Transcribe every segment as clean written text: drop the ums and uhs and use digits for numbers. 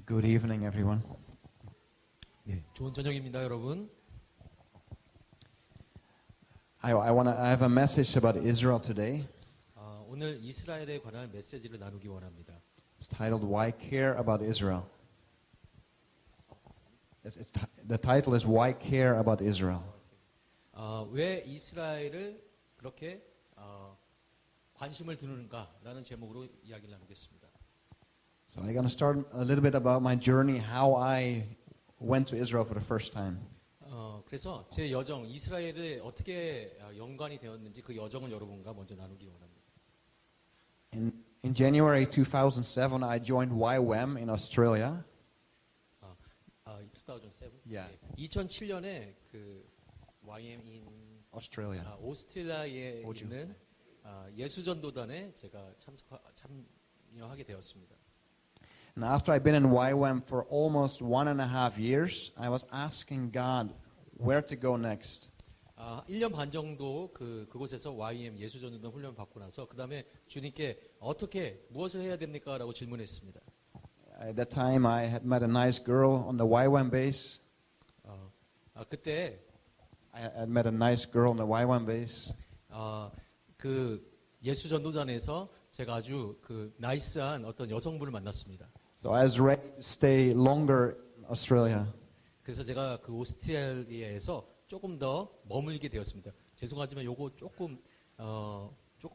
Good evening, everyone. 네, 좋은 저녁입니다, 여러분. I have a message about Israel today. 오늘 이스라엘에 관한 메시지를 나누기 원합니다. It's titled "Why Care About Israel." The title is "Why Care About Israel." 왜 이스라엘을 그렇게 관심을 두는가라는 제목으로 이야기를 나누겠습니다. So I'm going to start a little bit about my journey, how I went to Israel for the first time. 그래서 제 여정, 이스라엘에 어떻게 연관이 되었는지 그 여정을 여러분과 먼저 나누기 원합니다. In January 2007, I joined YWAM in Australia. 2007? Yeah. 2007년에 그 YM인 Australia. 오스트레일리아에 오죠. 있는 예수전도단에 제가 참여하게 되었습니다. And after I've been in YWAM for almost 1.5 years, I was asking God where to go next. 1년 반 정도 그곳에서 YM 예수전도단 훈련을 받고 나서 그 다음에 주님께 어떻게 무엇을 해야 됩니까? 라고 질문했습니다. At that time, I had met a nice girl on the YWAM base. 그때 I had met a nice girl on the YWAM base. 그 예수전도단에서 제가 아주 그 나이스한 어떤 여성분을 만났습니다. So I was ready to stay longer in Australia. 그래서 제가 그 오스트레일리아에서 조금 더 머물게 되었습니다. 죄송하지만 요거 조금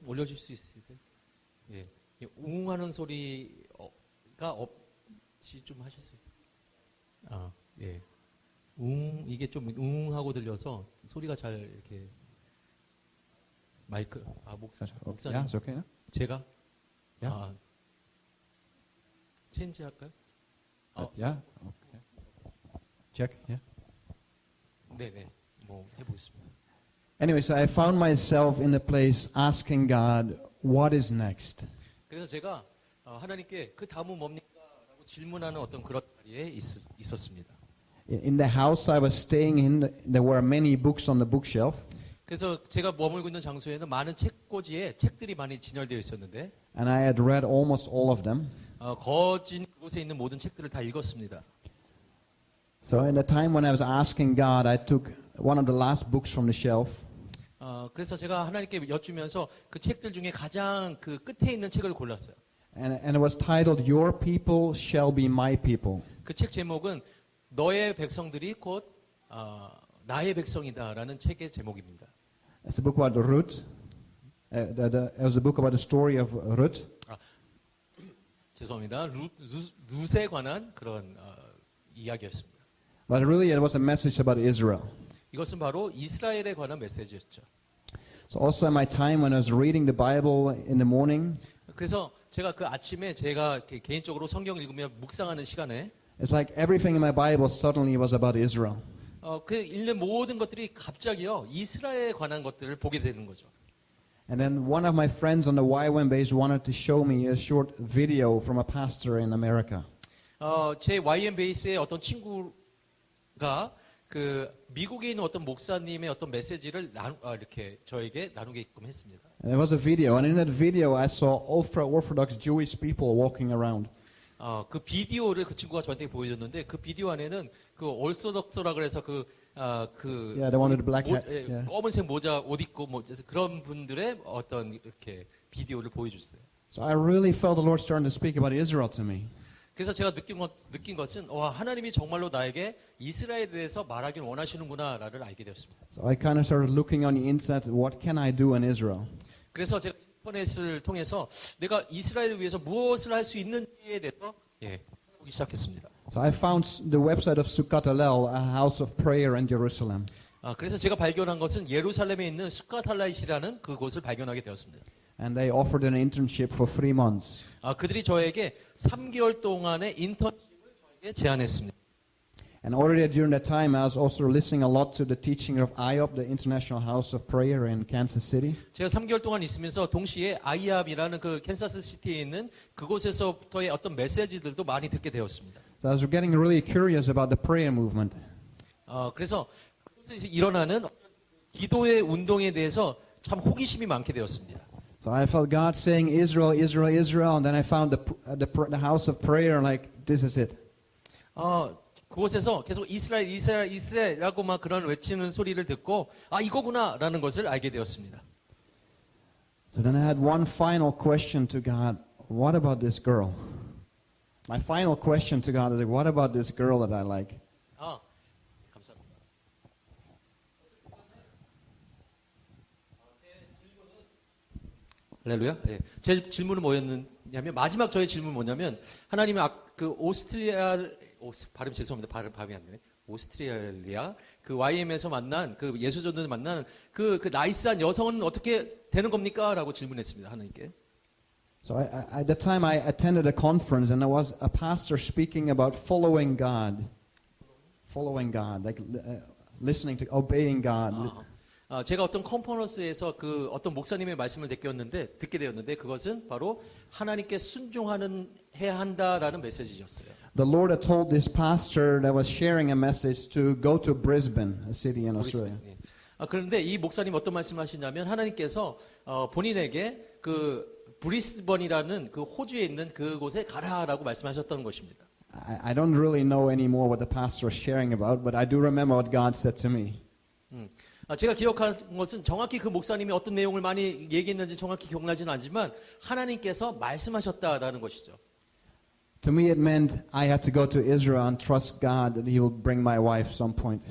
올려줄 수 있으세요? 예, 웅하는 소리가 없이 좀 하실 수 있어요? 예, 이게 좀 웅하고 들려서 소리가 잘 이렇게 마이크 목사님 Yeah, it's okay now? 제가 Yeah. 체인지 할까요? Yeah. Okay. Check. Yeah. 네네, 뭐 해보겠습니다. Anyway, so I found myself in a place asking God, what is next? 그래서 제가 하나님께 그 다음은 뭡니까?라고 질문하는 어떤 그런 자리에 있었습니다. In the house I was staying in, there were many books on the bookshelf. 그래서 제가 머물고 있는 장소에는 많은 책꽂이에 책들이 많이 진열되어 있었는데, And I had read almost all of them. 거진 그곳에 있는 모든 책들을 다 읽었습니다. So in the time when I was asking God, I took one of the last books from the shelf. 그래서 제가 하나님께 여쭈면서 그 책들 중에 가장 그 끝에 있는 책을 골랐어요. And it was titled, Your People Shall Be My People. 그 책 제목은 너의 백성들이 곧 나의 백성이다라는 책의 제목입니다. It's a book about Ruth. It was a book about the story of Ruth. 죄송합니다. 룻에 관한 그런 이야기였습니다. But really it was a message about Israel. 이것은 바로 이스라엘에 관한 메시지였죠. So also in my time when I was reading the Bible in the morning, 그래서 제가 그 아침에 제가 개인적으로 성경을 읽으며 묵상하는 시간에 it's like everything in my Bible suddenly was about Israel. 그 읽는 모든 것들이 갑자기요 이스라엘에 관한 것들을 보게 되는 거죠. And then one of my friends on the YWAM base wanted to show me a short video from a pastor in America. 제 YM 베이스의 어떤 친구가 그 미국에 있는 어떤 목사님의 어떤 메시지를 이렇게 저에게 나누게끔 했습니다. And it was a video, and in that video I saw ultra-Orthodox Jewish people walking around. 그 비디오를 그 친구가 저한테 보여줬는데 그 비디오 안에는 그 올소덕스라 그래서 Yeah, the one with the black hats. Yeah. 검은색 모자 옷 입고 뭐 그런 분들의 어떤 이렇게 비디오를 보여줬어요. So I really felt the Lord starting to speak about Israel to me. 그래서 제가 느낀 것은 와 하나님이 정말로 나에게 이스라엘에 대해서 말하길 원하시는구나를 알게 되었습니다. So I kind of started looking on the internet, what can I do in Israel? 그래서 제가 인터넷을 통해서 내가 이스라엘을 위해서 무엇을 할 수 있는지에 대해서 보기 시작했습니다. So I found the website of Sukkot Hallel, a house of prayer in Jerusalem. 그래서 제가 발견한 것은 예루살렘에 있는 수캇 할라잇이라는 그곳을 발견하게 되었습니다. And they offered an internship for 3 months. 그들이 저에게 3개월 동안의 인턴십을 저에게 제안했습니다. And already during that time, I was also listening a lot to the teaching of IOP, the International House of Prayer in Kansas City. 제가 3개월 동안 있으면서 동시에 IOP이라는 그 캔사스 시티에 있는 그곳에서부터의 어떤 메시지들도 많이 듣게 되었습니다. So I was getting really curious about the prayer movement. 그래서 그곳에서 일어나는 기도의 운동에 대해서 참 호기심이 많게 되었습니다. So I felt God saying Israel, Israel, Israel, and then I found the house of prayer, like this is it. 그곳에서 계속 이스라엘, 이스라엘, 이스라엘이라고 막 그런 외치는 소리를 듣고 이거구나라는 것을 알게 되었습니다. So then I had one final question to God. What about this girl? My final question to God is like, what about this girl that I like? 감사합니다. 할렐루야. 네. 제 질문은 뭐였냐면 마지막 저의 질문은 뭐냐면 하나님이 그 발음 죄송합니다. 발음이 안 되네. 오스트레일리아 그 YM에서 만난 그 예수전도에 만난 그 나이스한 여성은 어떻게 되는 겁니까? 라고 질문했습니다. 하나님께. So at the time I attended a conference and there was a pastor speaking about following God, like listening to, obeying God. 제가 어떤 컨퍼런스에서 그 어떤 목사님의 말씀을 듣게 되었는데 그것은 바로 하나님께 순종하는 해야 한다라는 메시지였어요. The Lord had told this pastor that was sharing a message to go to Brisbane, a city in Australia. 예. 그런데 이 목사님 어떤 말씀하시냐면 하나님께서 본인에게 그 브리스번이라는 그 호주에 있는 그곳에 가라라고 말씀하셨던 것입니다. I don't really know anymore what the pastor was sharing about, but I do remember what God said to me. 제가 기억하는 것은 정확히 그 목사님이 어떤 내용을 많이 얘기했는지 정확히 기억나지는 않지만 하나님께서 말씀하셨다라는 것이죠. To me it meant I had to go to Israel and trust God that He will bring my wife some point.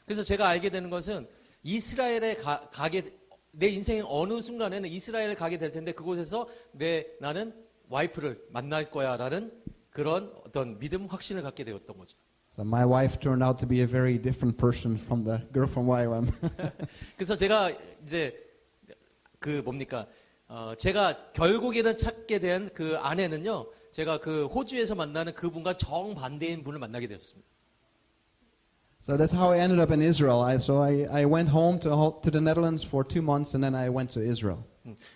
그래서 제가 알게 되는 것은 이스라엘에 내 인생의 어느 순간에는 이스라엘에 가게 될 텐데 그곳에서 나는 와이프를 만날 거야라는 그런 어떤 믿음 확신을 갖게 되었던 거죠. So my wife turned out to be a very different person from the girl from YWAM. 그래서 제가 이제 제가 결국에는 찾게 된 그 아내는요, 제가 그 호주에서 만나는 그분과 정반대인 분을 만나게 되었습니다. So that's how I ended up in Israel. I went home to the Netherlands for 2 months and then I went to Israel.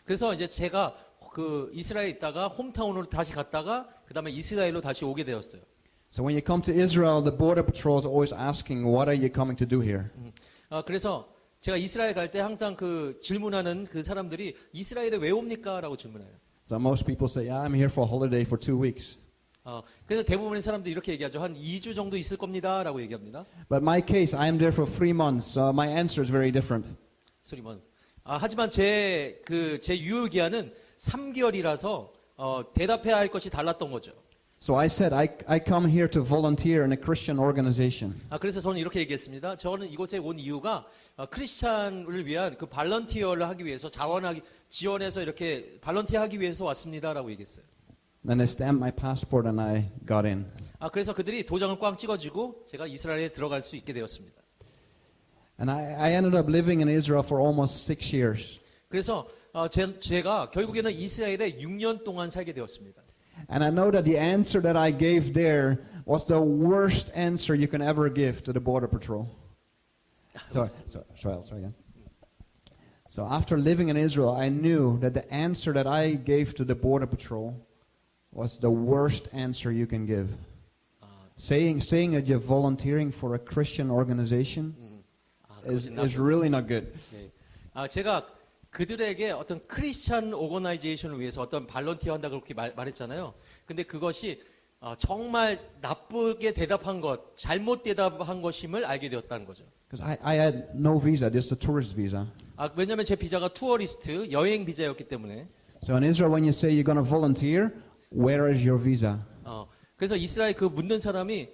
그래서 이제 제가 그 이스라엘에 있다가 홈타운으로 다시 갔다가 그다음에 이스라엘로 다시 오게 되었어요. So when you come to Israel, the border patrol is always asking, "What are you coming to do here?" 그래서 제가 이스라엘 갈 때 항상 그 질문하는 그 사람들이 이스라엘에 왜 옵니까?라고 질문해요. So most people say, "Yeah, I'm here for a holiday for 2 weeks." 그래서 대부분의 사람들이 이렇게 얘기하죠. 한 2주 정도 있을 겁니다라고 얘기합니다. But my case, I am there for 3 months. So my answer is very different. 하지만 제 유효 기한은 3개월이라서 대답해야 할 것이 달랐던 거죠. So I said, I come here to volunteer in a Christian organization. 그래서 저는 이렇게 얘기했습니다. 저는 이곳에 온 이유가 크리스찬을 위한 그 발런티어를 하기 위해서 지원해서 이렇게 발런티어하기 위해서 왔습니다라고 얘기했어요. Then I stamped my passport and I got in. 그래서 그들이 도장을 꽝 찍어주고 제가 이스라엘에 들어갈 수 있게 되었습니다. And I ended up living in Israel for almost 6 years. 그래서 제가 결국에는 이스라엘에 6년 동안 살게 되었습니다. And I know that the answer that I gave there was the worst answer you can ever give to the border patrol. Sorry again. So after living in Israel, I knew that the answer that I gave to the border patrol was the worst answer you can give. Saying that you're volunteering for a Christian organization is really not good. 제가 그들에게 어떤 크리스찬 오거나이제이션을 위해서 어떤 발런티어 한다 그렇게 말했잖아요. 근데 그것이 정말 나쁘게 대답한 것, 잘못 대답한 것임을 알게 되었다는 거죠. Because I had no visa, just a tourist visa. 왜냐하면 제 비자가 투어리스트 여행 비자였기 때문에. So in Israel, when you say you're going to volunteer, where is your visa? 그래서 이스라엘 그 묻는 사람이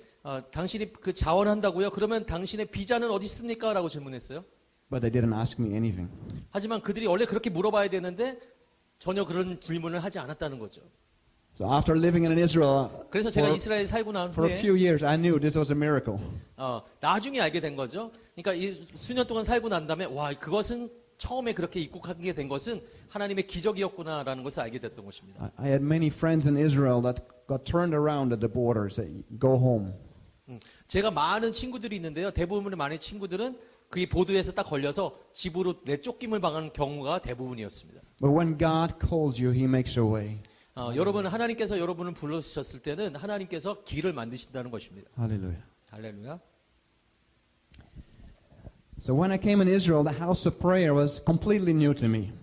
당신이 그 자원한다고요? 그러면 당신의 비자는 어디 있습니까? 라고 질문했어요. But they didn't ask me anything. 하지만 그들이 원래 그렇게 물어봐야 되는데 전혀 그런 질문을 하지 않았다는 거죠. So after living in Israel 그래서 제가 이스라엘에 살고 난 for a 후에 few years, I knew this was a miracle. 나중에 알게 된 거죠. 그러니까 이 수년 동안 살고 난 다음에 와 그것은 처음에 그렇게 입국하게 된 것은 하나님의 기적이었구나라는 것을 알게 됐던 것입니다. I had many friends in Israel that got turned around at the border, said, "Go home." 제가 많은 친구들이 있는데요. 대부분의 많은 친구들은 그 보드에서 딱 걸려서 집으로 내쫓김을 당하는 경우가 대부분이었습니다. But when God calls you, He makes a way. 여러분 하나님께서 여러분을 불러주셨을 때는 하나님께서 길을 만드신다는 것입니다. Hallelujah. 할렐루야. So when I came in Israel, the house of prayer was completely new to me.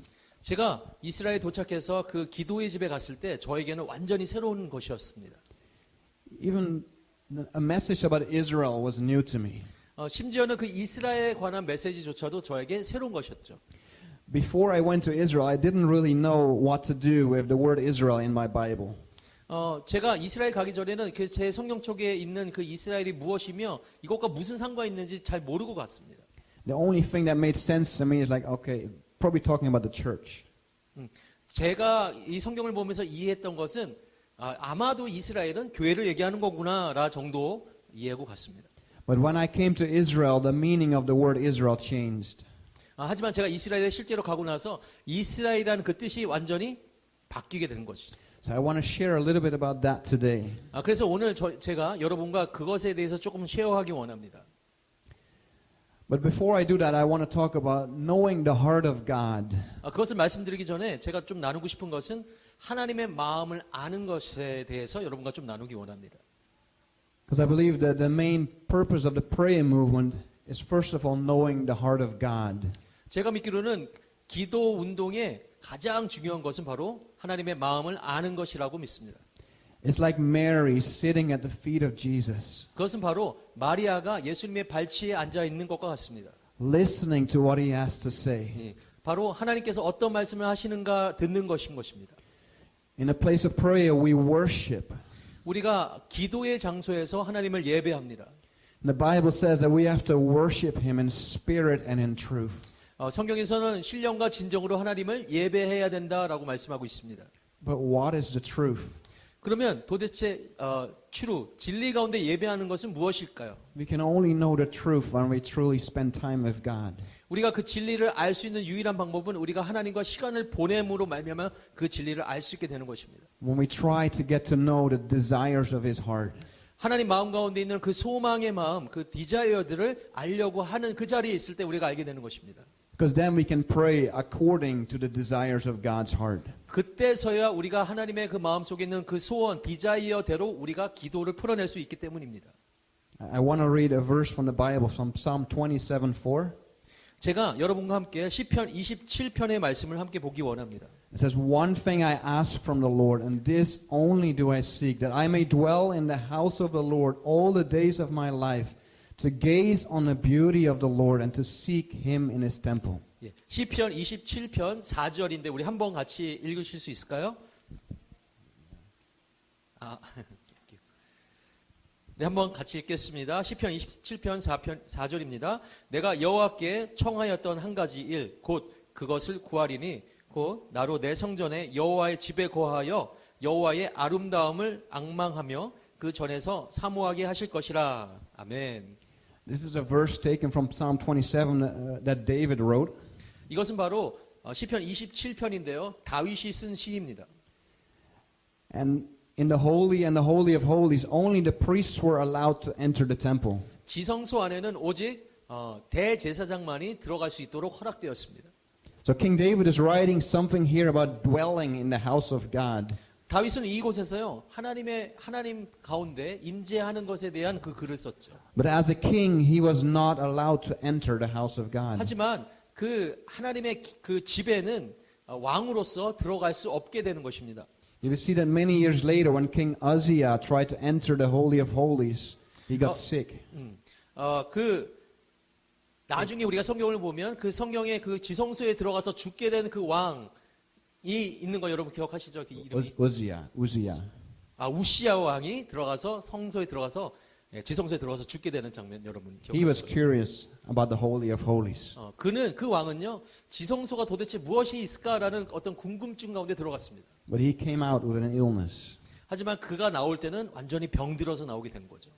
제가 이스라엘에 도착해서 그 기도의 집에 갔을 때 저에게는 완전히 새로운 것이었습니다. Even A message about Israel was new to me. 심지어는 그 이스라엘에 관한 메시지조차도 저에게 새로운 것이었죠. Before I went to Israel, I didn't really know what to do with the word Israel in my Bible. 제가 이스라엘 가기 전에는 그 제 성경 쪽에 있는 그 이스라엘이 무엇이며 이것과 무슨 상관이 있는지 잘 모르고 갔습니다. The only thing that made sense to me is like, okay, probably talking about the church. 제가 이 성경을 보면서 이해했던 것은 아마도 이스라엘은 교회를 얘기하는 거구나라 정도 이해하고 갔습니다. But when I came to Israel, the meaning of the word Israel changed. 하지만 제가 이스라엘에 실제로 가고 나서 이스라엘이라는 그 뜻이 완전히 바뀌게 된 것이죠. So I want to share a little bit about that today. 그래서 오늘 제가 여러분과 그것에 대해서 조금 쉐어하기 원합니다. But before I do that, I want to talk about knowing the heart of God. 그것을 말씀드리기 전에 제가 좀 나누고 싶은 것은 하나님의 마음을 아는 것에 대해서 여러분과 좀 나누기 원합니다. Because I believe that the main purpose of the prayer movement is first of all knowing the heart of God. 제가 믿기로는 기도 운동의 가장 중요한 것은 바로 하나님의 마음을 아는 것이라고 믿습니다. It's like Mary sitting at the feet of Jesus, 그것은 바로 마리아가 예수님의 발치에 앉아 있는 것과 같습니다. listening to what he has to say. 바로 하나님께서 어떤 말씀을 하시는가 듣는 것인 것입니다. In a place of prayer, we worship. 우리가 기도의 장소에서 하나님을 예배합니다. The Bible says that we have to worship him in spirit and in truth. 성경에서는 신령과 진정으로 하나님을 예배해야 된다라고 말씀하고 있습니다. But what is the truth? 그러면 도대체 진리 가운데 예배하는 것은 무엇일까요? We can only know the truth when we truly spend time with God. 우리가 그 진리를 알 수 있는 유일한 방법은 우리가 하나님과 시간을 보냄으로 말미암아 그 진리를 알 수 있게 되는 것입니다. When we try to get to know the desires of his heart. 하나님 마음 가운데 있는 그 소망의 마음, 그 디자이어들을 알려고 하는 그 자리에 있을 때 우리가 알게 되는 것입니다. Because then we can pray according to the desires of God's heart. 그때서야 우리가 하나님의 그 마음 속에 있는 그 소원, 디자이어대로 우리가 기도를 풀어낼 수 있기 때문입니다. I want to read a verse from the Bible from Psalm 27:4. 제가 여러분과 함께 시편 27편의 말씀을 함께 보기 원합니다. It says, "One thing I ask from the Lord, and this only do I seek, that I may dwell in the house of the Lord all the days of my life, to gaze on the beauty of the Lord and to seek Him in His temple." 시편 27편 4절인데 우리 한번 같이 읽으실 수 있을까요? 네, 한번 같이 읽겠습니다. 시편 27편 4절입니다. 내가 여호와께 청하였던 한 가지 일, 곧 그것을 구하리니 곧 나로 내 성전에 여호와의 집에 거하여 여호와의 아름다움을 앙망하며 그 전에서 사모하게 하실 것이라. 아멘. This is a verse taken from Psalm 27 that David wrote. 이것은 바로 시편 27편인데요. 다윗이 쓴 시입니다. And in the holy and the holy of holies, only the priests were allowed to enter the temple. 지성소 안에는 오직 대제사장만이 들어갈 수 있도록 허락되었습니다. So King David is writing something here about dwelling in the house of God. 다윗은 이곳에서요 하나님 가운데 임재하는 것에 대한 그 글을 썼죠. But as a king, he was not allowed to enter the house of God. 하지만 그 하나님의 그 집에는 왕으로서 들어갈 수 없게 되는 것입니다. You will see that many years later, when King Uzziah tried to enter the Holy of Holies, he got sick. 나중에 우리가 성경을 보면 그 성경의 그 지성소에 들어가서 죽게 된 그 왕이 있는 거 여러분 기억하시죠? 그 이름이? Uzziah. 우시야 왕이 들어가서 성소에 들어가서 지성소에 들어가서 죽게 되는 장면 여러분 He was 기억하시죠? curious about the Holy of Holies. 그 왕은요 지성소가 도대체 무엇이 있을까라는 어떤 궁금증 가운데 들어갔습니다. But he came out with an illness. 하지만 그가 나올 때는 완전히 병들어서 나오게 된 거죠.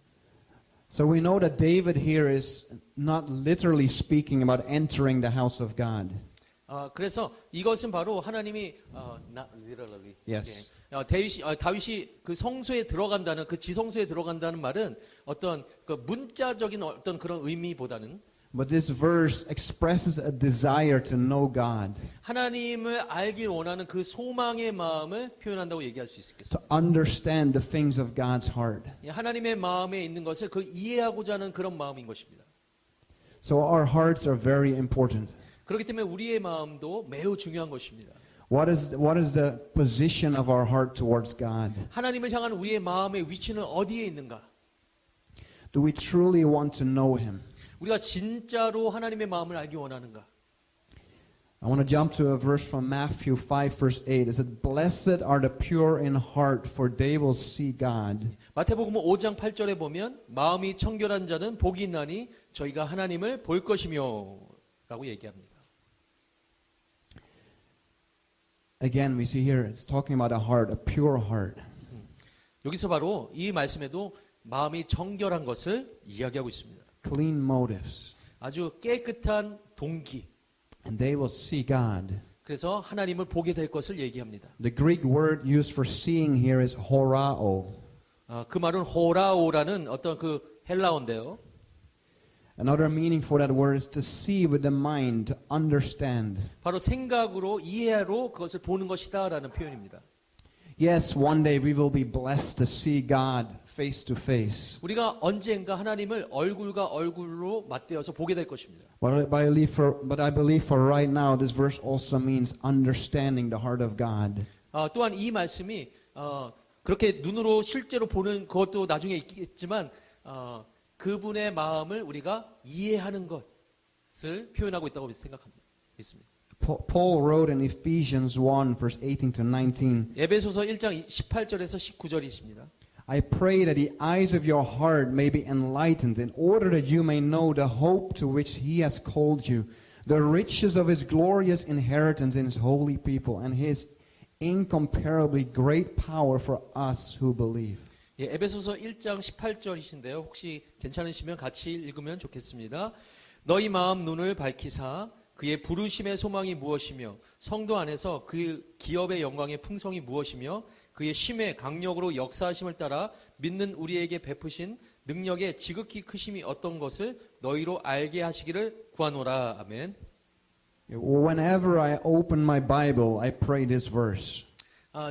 So we know that David here is not literally speaking about entering the house of God. 그래서 이것은 바로 하나님이 literally. Yes. 다윗이 그 성소에 들어간다는 그 지성소에 들어간다는 말은 어떤 그 문자적인 어떤 그런 의미보다는 But this verse expresses a desire to know God, 하나님을 알길 원하는 그 소망의 마음을 표현한다고 얘기할 수 있겠습니다. to understand the things of God's heart. 하나님의 마음에 있는 것을 그 이해하고자 하는 그런 마음인 것입니다. So our hearts are very important. 그렇기 때문에 우리의 마음도 매우 중요한 것입니다. What is the position of our heart towards God? 하나님을 향한 우리의 마음의 위치는 어디에 있는가? Do we truly want to know Him? 우리가 진짜로 하나님의 마음을 알기 원하는가? I want to jump to a verse from Matthew 5 verse 8. It said, Blessed are the pure in heart, for they will see God. 마태복음 5장 8절에 보면 마음이 청결한 자는 복이 있나니 저희가 하나님을 볼 것이며 라고 얘기합니다. Again, we see here, it's talking about a heart, a pure heart. 여기서 바로 이 말씀에도 마음이 정결한 것을 이야기하고 있습니다. Clean motives. 아주 깨끗한 동기. And they will see God. 그래서 하나님을 보게 될 것을 얘기합니다. The Greek word used for seeing here is horao. 그 말은 호라오라는 어떤 그 헬라어인데요. Another meaning for that word is to see with the mind, to understand. 바로 생각으로 이해로 그것을 보는 것이다라는 표현입니다. Yes, one day we will be blessed to see God face to face. 우리가 언젠가 하나님을 얼굴과 얼굴로 맞대어서 보게 될 것입니다. But I believe for right now, this verse also means understanding the heart of God. 또한 이 말씀이 그렇게 눈으로 실제로 보는 것도 나중에 있겠지만 그분의 마음을 우리가 이해하는 것을 표현하고 있다고 생각합니다. 있습니다. Paul wrote in Ephesians 1 verse 18 to 19. 에베소서 1장 18절에서 19절이십니다. I pray that the eyes of your heart may be enlightened in order that you may know the hope to which he has called you, the riches of his glorious inheritance in his holy people, and his incomparably great power for us who believe. 예, 에베소서 1장 18절이신데요. 혹시 괜찮으시면 같이 읽으면 좋겠습니다. 너희 마음 눈을 밝히사 그의 부르심의 소망이 무엇이며 성도 안에서 그 기업의 영광의 풍성이 무엇이며 그의 심의 강력으로 역사하심을 따라 믿는 우리에게 베푸신 능력의 지극히 크심이 어떤 것을 너희로 알게 하시기를 구하노라. 아멘. Whenever I open my Bible, I pray this verse.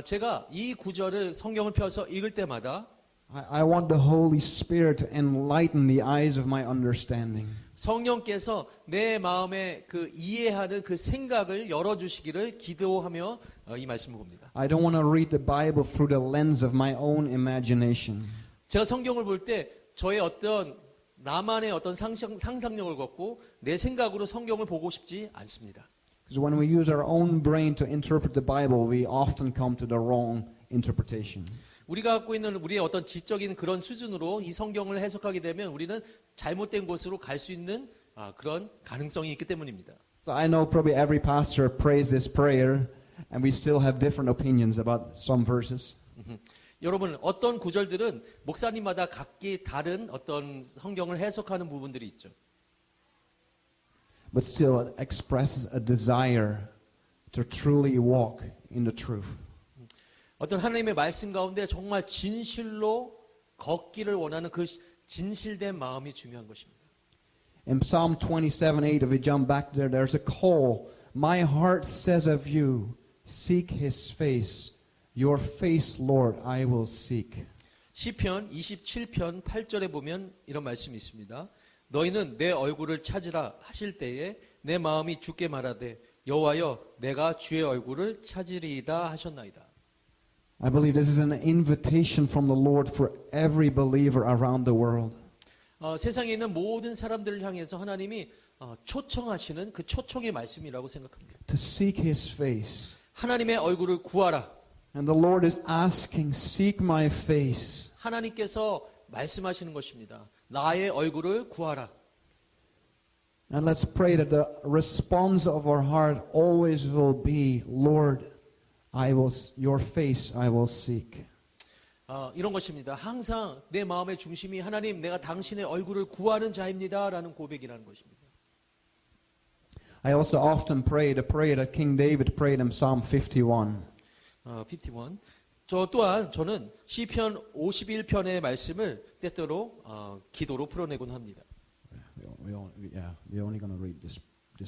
제가 이 구절을 성경을 펴서 읽을 때마다 I want the Holy Spirit to enlighten the eyes of my understanding. 성령께서 내 마음에 그 이해하는 그 생각을 열어주시기를 기도하며 이 말씀을 봅니다. I don't want to read the Bible through the lens of my own imagination. 제가 성경을 볼 때 저의 어떤 나만의 어떤 상상력을 갖고 내 생각으로 성경을 보고 싶지 않습니다. Because when we use our own brain to interpret the Bible, we often come to the wrong interpretation. 우리가 갖고 있는 우리의 어떤 지적인 그런 수준으로 이 성경을 해석하게 되면 우리는 잘못된 곳으로 갈 수 있는 그런 가능성이 있기 때문입니다. So I know probably every pastor prays this prayer, and we still have different opinions about some verses. 여러분 어떤 구절들은 목사님마다 각기 다른 어떤 성경을 해석하는 부분들이 있죠. But still it expresses a desire to truly walk in the truth. 어떤 하나님의 말씀 가운데 정말 진실로 걷기를 원하는 그 진실된 마음이 중요한 것입니다. In Psalm 27:8, if we jump back there, there's a call. My heart says of you, seek his face. Your face, Lord, I will seek. 시편 27편 8절에 보면 이런 말씀이 있습니다. 너희는 내 얼굴을 찾으라 하실 때에 내 마음이 주께 말하되 여호와여 내가 주의 얼굴을 찾으리이다 하셨나이다. I believe this is an invitation from the Lord for every believer around the world. 세상에 있는 모든 사람들을 향해서 하나님이 초청하시는 그 초청의 말씀이라고 생각합니다. To seek his face. 하나님의 얼굴을 구하라. And the Lord is asking, seek my face. 하나님께서 말씀하시는 것입니다. 나의 얼굴을 구하라. And let's pray that the response of our heart always will be, Lord, your face I will seek. 이런 것입니다. 항상 내 마음의 중심이 하나님 내가 당신의 얼굴을 구하는 자입니다라는 고백이라는 것입니다. I also often pray the prayer that King David prayed in Psalm 51. 51. 저는 시편 51편의 말씀을 때때로 기도로 풀어내곤 합니다. We're only going to read this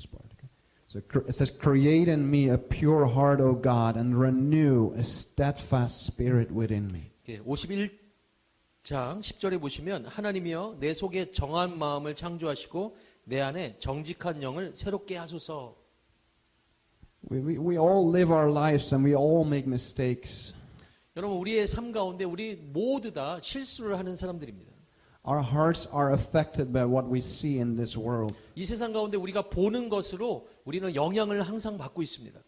part. Okay? So it says, "Create in me a pure heart, O God, and renew a steadfast spirit within me." 51장 10절에 보시면 하나님이여 내 속에 정한 마음을 창조하시고 내 안에 정직한 영을 새롭게 하소서. We all live our lives and we all make mistakes. 여러분 우리의 삶 가운데 우리 모두 다 실수를 하는 사람들입니다. Our hearts are affected by what we see in this world. 이 세상 가운데 우리가 보는 것으로 우리는 영향을 항상 받고 있습니다.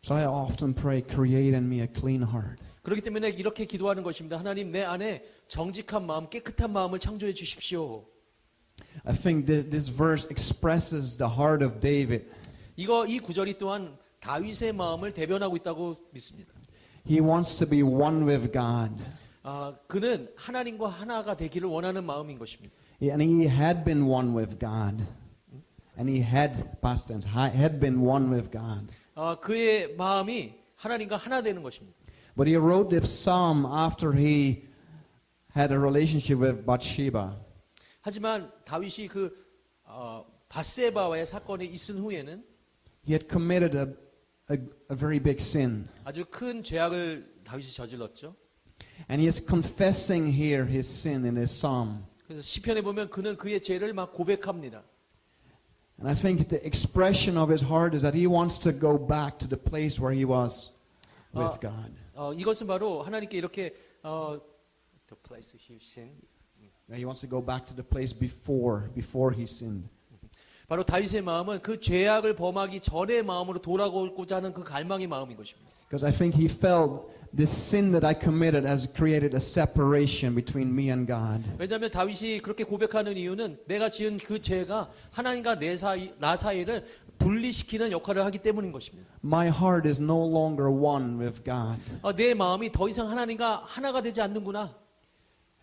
So I often pray, create in me a clean heart. 그렇기 때문에 이렇게 기도하는 것입니다. 하나님, 내 안에 정직한 마음, 깨끗한 마음을 창조해 주십시오. I think this verse expresses the heart of David. 이 구절이 또한 다윗의 마음을 대변하고 있다고 믿습니다. He wants to be one with God. 그는 하나님과 하나가 되기를 원하는 마음인 것입니다. And he had been one with God. And he had, past tense, had been one with God. 그의 마음이 하나님과 하나 되는 것입니다. But he wrote this psalm after he had a relationship with Bathsheba. 하지만 다윗이 밧세바와의 사건이 있은 후에는 He had committed a very big sin. 아주 큰 죄악을 다윗이 저질렀죠. And he is confessing here his sin in his psalm. 그래서 시편에 보면 그는 그의 죄를 막 고백합니다. And I think the expression of his heart is that he wants to go back to the place where he was with God. 이것은 바로 하나님께 이렇게 the place he sinned. He wants to go back to the place before he sinned. 바로 다윗의 마음은 그 죄악을 범하기 전의 마음으로 돌아오고자 하는 그 갈망의 마음인 것입니다. Because I think he felt this sin that I committed has created a separation between me and God. 왜냐하면 다윗이 그렇게 고백하는 이유는 내가 지은 그 죄가 하나님과 나 사이를 분리시키는 역할을 하기 때문인 것입니다. My heart is no longer one with God. 내 마음이 더 이상 하나님과 하나가 되지 않는구나.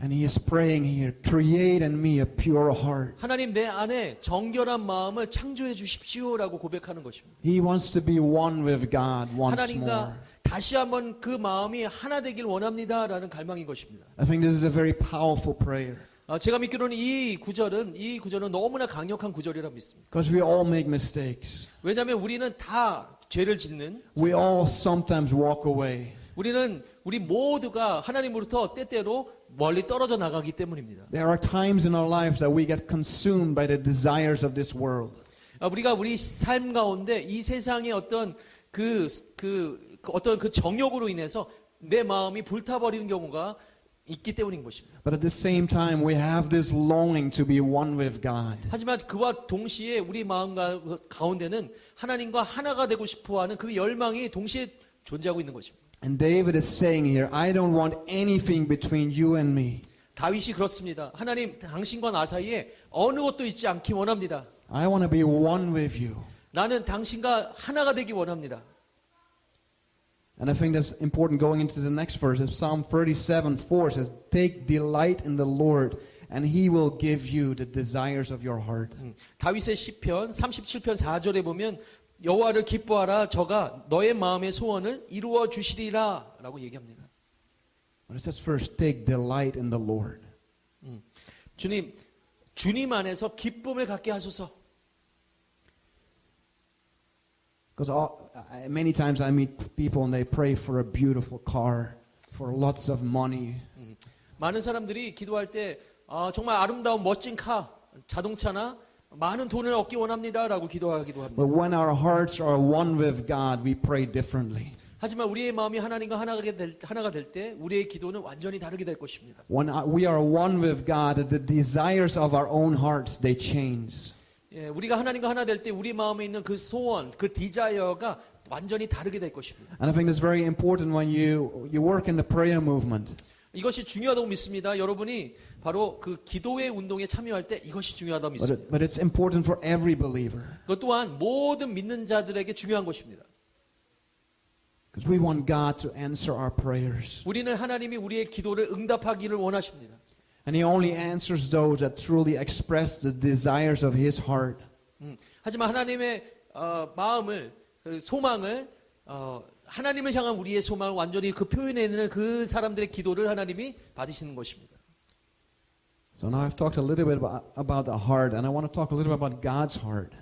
And he is praying here, create in me a pure heart. 하나님, 내 안에 정결한 마음을 창조해 주십시오라고 고백하는 것입니다. He wants to be one with God once more. 하나님과 다시 한번 그 마음이 하나 되길 원합니다라는 갈망인 것입니다. I think this is a very powerful prayer. 제가 믿기로는 이 구절은 너무나 강력한 구절이라 믿습니다. Because we all make mistakes. 왜냐하면 우리는 다 죄를 짓는, We all sometimes walk away. 우리 모두가 하나님으로부터 때때로 멀리 떨어져 나가기 때문입니다. There are times in our lives that we get consumed by the desires of this world. 우리가 우리 삶 가운데 이 세상의 어떤 그 정욕으로 인해서 내 마음이 불타버리는 경우가 있기 때문인 것입니다. But at the same time, we have this longing to be one with God. 하지만 그와 동시에 우리 마음 가운데는 하나님과 하나가 되고 싶어하는 그 열망이 동시에 존재하고 있는 것입니다. And David is saying here, I don't want anything between you and me. 다윗이 그렇습니다. 하나님, 당신과 나 사이에 어느 것도 있지 않기 원합니다. I want to be one with you. 나는 당신과 하나가 되기 원합니다. And I think that's important going into the next verse. Psalm 37:4 says, take delight in the Lord, and he will give you the desires of your heart. 다윗의 시편 37편 4절에 보면 여호와를 기뻐하라, 저가 너의 마음의 소원을 이루어 주시리라 라고 얘기합니다. But it says first, take delight in the Lord. 주님 안에서 기쁨을 갖게 하소서. Because many times I meet people and they pray for a beautiful car, for lots of money. 많은 사람들이 기도할 때 정말 아름다운 멋진 자동차나 많은 돈을 얻기 원합니다라고 기도하기도 합니다. But when our hearts are one with God, we pray differently. 하지만 우리의 마음이 하나님과 하나가 될 때 우리의 기도는 완전히 다르게 될 것입니다. When we are one with God, the desires of our own hearts, they change. 우리가 하나님과 하나 될 때 우리 마음에 있는 그 소원, 그 디자이어가 완전히 다르게 될 것입니다. And I think it's very important when you work in the prayer movement. 이것이 중요하다고 믿습니다. 여러분이 바로 그 기도의 운동에 참여할 때 이것이 중요하다고 믿습니다. But it's important for every believer. 그것 또한 모든 믿는 자들에게 중요한 것입니다. Because we want God to answer our prayers. 우리는 하나님이 우리의 기도를 응답하기를 원하십니다. And He only answers those that truly express the desires of His heart. 하지만 하나님의 마음을, 소망을, 하나님을 향한 우리의 소망을 완전히 그 표현해내는 그 사람들의 기도를 하나님이 받으시는 것입니다. So now I've talked a little bit about the heart, and I want to talk a little bit about God's heart.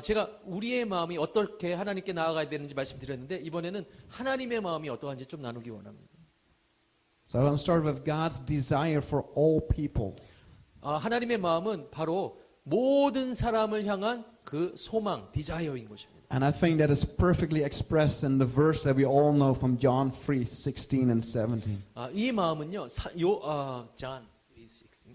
제가 우리의 마음이 어떻게 하나님께 나아가야 되는지 말씀드렸는데 이번에는 하나님의 마음이 어떠한지 좀 나누기 원합니다. So I want to start with God's desire for all people. 하나님의 마음은 바로 모든 사람을 향한 그 소망, 디자이어인 것입니다. And I think that is perfectly expressed in the verse that we all know from John 3:16 and 17. 이 마음은요, John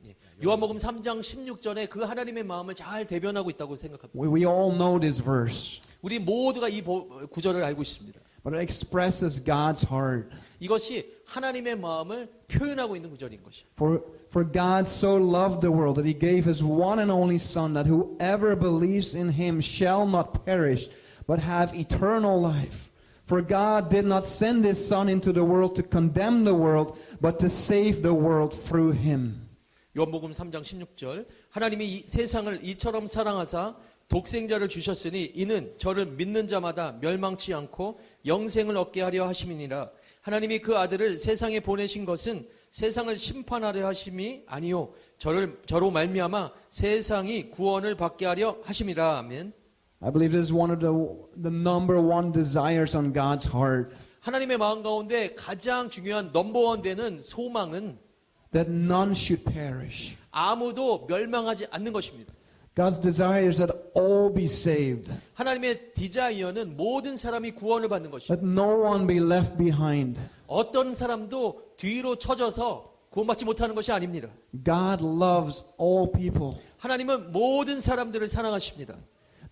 예. 요한복음 3장 16절에 그 하나님의 마음을 잘 대변하고 있다고 생각합니다. We all know this verse, 우리 모두가 이 구절을 알고 있습니다. but it expresses God's heart. 이것이 하나님의 마음을 표현하고 있는 구절인 것이죠. For God so loved the world that he gave his one and only Son, that whoever believes in him shall not perish, but have eternal life. For God did not send his Son into the world to condemn the world, but to save the world through him. 요한복음 3장 16절 하나님이 이 세상을 이처럼 사랑하사 독생자를 주셨으니 이는 저를 믿는 자마다 멸망치 않고 영생을 얻게 하려 하심이니라. 하나님이 그 아들을 세상에 보내신 것은 세상을 심판하려 하심이 아니요 저로 말미암아 세상이 구원을 받게 하려 하심이라. 아멘. I believe this is one of the number one desires on God's heart. 하나님의 마음 가운데 가장 중요한 넘버원 되는 소망은 That none should perish. 아무도 멸망하지 않는 것입니다. God's desire is that all be saved. 하나님의 디자이어는 모든 사람이 구원을 받는 것입니다. That no one be left behind. 어떤 사람도 뒤로 처져서 구원받지 못하는 것이 아닙니다. God loves all people. 하나님은 모든 사람들을 사랑하십니다.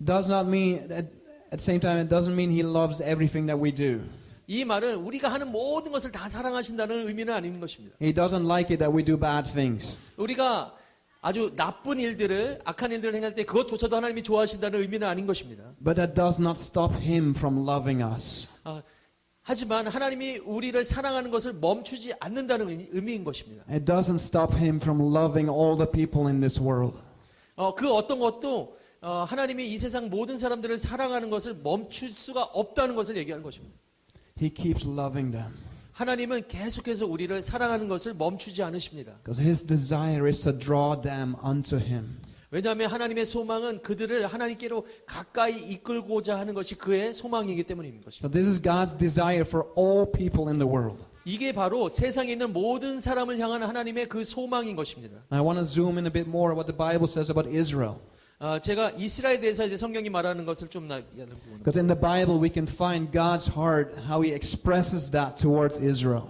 Does not mean, at the same time, it doesn't mean he loves everything that we do. 이 말은 우리가 하는 모든 것을 다 사랑하신다는 의미는 아닌 것입니다. He doesn't like it that we do bad things. 우리가 아주 나쁜 일들을, 악한 일들을 행할 때 그것조차도 하나님이 좋아하신다는 의미는 아닌 것입니다. But that does not stop him from loving us. 하지만 하나님이 우리를 사랑하는 것을 멈추지 않는다는 의미인 것입니다. It doesn't stop him from loving all the people in this world. 그 어떤 것도 하나님이 이 세상 모든 사람들을 사랑하는 것을 멈출 수가 없다는 것을 얘기하는 것입니다. He keeps loving them. 하나님은 계속해서 우리를 사랑하는 것을 멈추지 않으십니다. Because his desire is to draw them unto him. 왜냐하면 하나님의 소망은 그들을 하나님께로 가까이 이끌고자 하는 것이 그의 소망이기 때문인 것입니다. So this is God's desire for all people in the world. 이게 바로 세상에 있는 모든 사람을 향한 하나님의 그 소망인 것입니다. I want to zoom in a bit more what the Bible says about Israel. 제가 이스라엘에 대해서 이제 성경이 말하는 것을 좀 Because in the Bible we can find God's heart, how he expresses that towards Israel.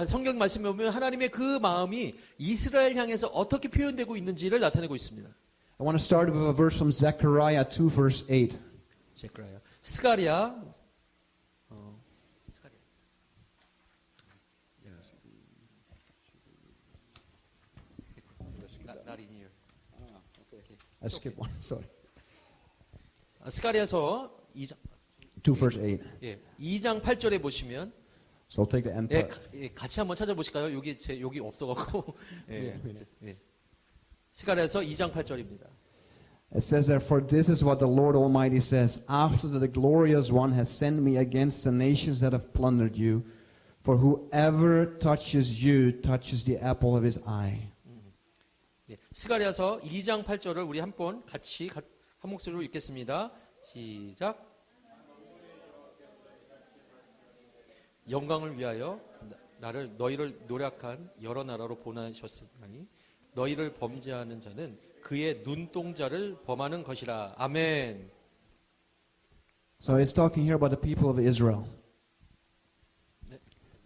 성경 말씀에 보면 하나님의 그 마음이 이스라엘 향해서 어떻게 표현되고 있는지를 나타내고 있습니다. I want to start with a verse from Zechariah 2 verse 8. 스가랴 I skipped one, sorry. 스가랴서 2장 2 verse 8. 2장 8절에 보시면 So I'll take the end part. 같이 한번 찾아보실까요? 여기 없어갖고. 스가랴서 2장 8절입니다. It says there, for this is what the Lord Almighty says, after the glorious one has sent me against the nations that have plundered you, for whoever touches you touches the apple of his eye. 스가랴서 2장 8절을 우리 한번 같이 한 목소리로 읽겠습니다. 시작. 영광을 위하여 너희를 노력한 여러 나라로 보내셨으니 너희를 범죄하는 자는 그의 눈동자를 범하는 것이라. 아멘. So it's talking here about the people of Israel.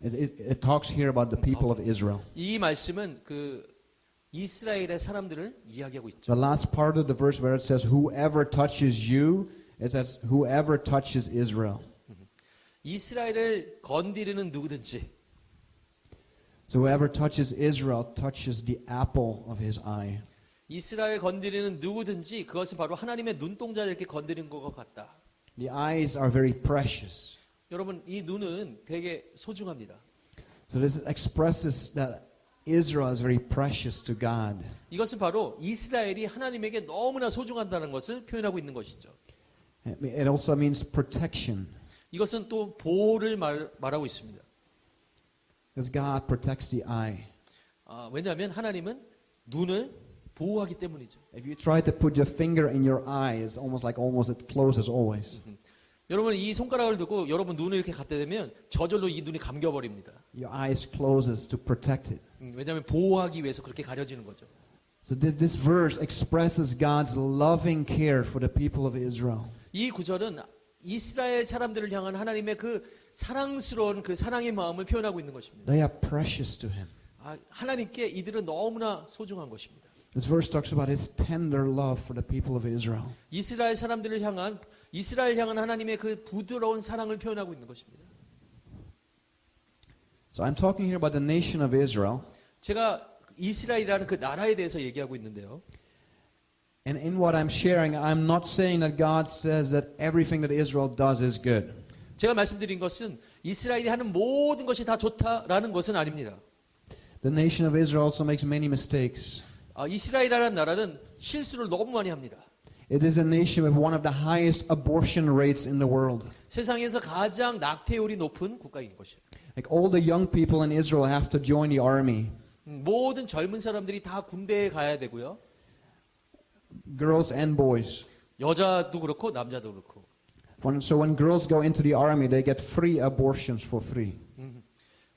It talks here about the people of Israel. 이 말씀은 이스라엘의 사람들을 이야기하고 있죠. The last part of the verse where it says whoever touches you, it says whoever touches Israel. 이스라엘을 건드리는 누구든지. So whoever touches Israel touches the apple of his eye. 이스라엘 건드리는 누구든지 그것은 바로 하나님의 눈동자를 이렇게 건드리는 것 같다. The eyes are very precious. 여러분 이 눈은 되게 소중합니다. So this expresses that Israel is very precious to God. 이것은 바로 이스라엘이 하나님에게 너무나 소중하다는 것을 표현하고 있는 것이죠. It also means protection. 이것은 또 보호를 말하고 있습니다. Because God protects the eye. 왜냐하면 하나님은 눈을 보호하기 때문이죠. If you try to put your finger in your eye, it's almost it closes always. 여러분 이 손가락을 두고 여러분 눈을 이렇게 갖다 대면 저절로 이 눈이 감겨버립니다. Your eyes closes to protect it. 왜냐하면 보호하기 위해서 그렇게 가려지는 거죠. So this verse expresses God's loving care for the people of Israel. 이 구절은 이스라엘 사람들을 향한 하나님의 그 사랑스러운 그 사랑의 마음을 표현하고 있는 것입니다. They are precious to Him. 하나님께 이들은 너무나 소중한 것입니다. This verse talks about his tender love for the people of Israel. 이스라엘 사람들을 향한 이스라엘 향한 하나님의 그 부드러운 사랑을 표현하고 있는 것입니다. So I'm talking here about the nation of Israel. 제가 이스라엘이라는 그 나라에 대해서 얘기하고 있는데요. And in what I'm sharing, I'm not saying that God says that everything that Israel does is good. 제가 말씀드린 것은 이스라엘이 하는 모든 것이 다 좋다라는 것은 아닙니다. The nation of Israel also makes many mistakes. 이스라엘이라는 나라는 실수를 너무 많이 합니다. It is a nation with one of the highest abortion rates in the world. 세상에서 가장 낙태율이 높은 국가인 것이에요. Like all the young people in Israel have to join the army. 모든 젊은 사람들이 다 군대에 가야 되고요. Girls and boys. 여자도 그렇고 남자도 그렇고. So when girls go into the army, they get free abortions for free.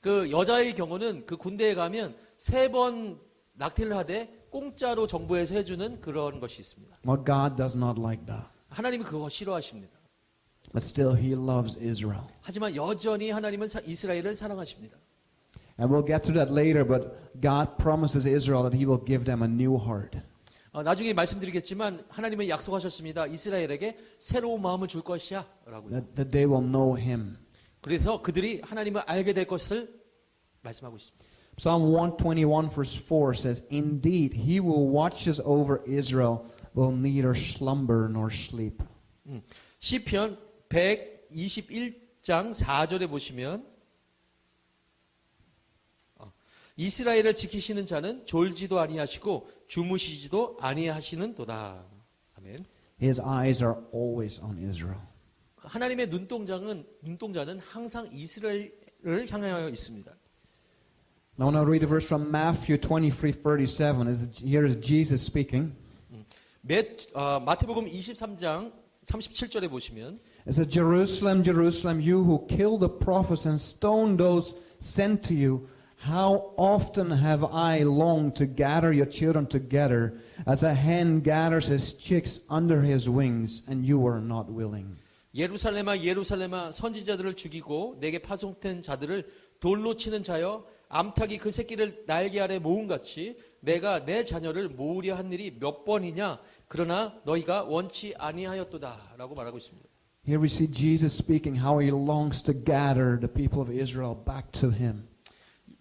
그 여자의 경우는 그 군대에 가면 3번 낙태를 하되 공짜로 정부에서 해주는 그런 것이 있습니다. Well, God does not like that. 하나님은 그거 싫어하십니다. But still, He loves Israel. 하지만 여전히 하나님은 이스라엘을 사랑하십니다. And we'll get to that later, but God promises Israel that He will give them a new heart. 나중에 말씀드리겠지만 하나님은 약속하셨습니다. 이스라엘에게 새로운 마음을 줄 것이야 라고요. That they will know Him. 그래서 그들이 하나님을 알게 될 것을 말씀하고 있습니다. Psalm 121 verse 4 says, Indeed, He who watches over Israel will neither slumber nor sleep. 시편 121장 4절에 보시면 이스라엘을 지키시는 자는 졸지도 아니하시고 주무시지도 아니하시는도다. 아멘. His eyes are always on Israel. 하나님의 눈동자는 항상 이스라엘을 향하여 있습니다. I want to read a verse from Matthew 23:37. Here is Jesus speaking. 마태복음 23장 37절에 보시면 It says, Jerusalem, Jerusalem, you who kill the prophets and stone those sent to you, how often have I longed to gather your children together as a hen gathers his chicks under his wings, and you were not willing. 예루살렘아 예루살렘아 선지자들을 죽이고 내게 파송된 자들을 돌로 치는 자여 암탉이 그 새끼를 날개 아래 모음같이 내가 내 자녀를 모으려 한 일이 몇 번이냐 그러나 너희가 원치 아니하였도다라고 말하고 있습니다. Here we see Jesus speaking how he longs to gather the people of Israel back to him.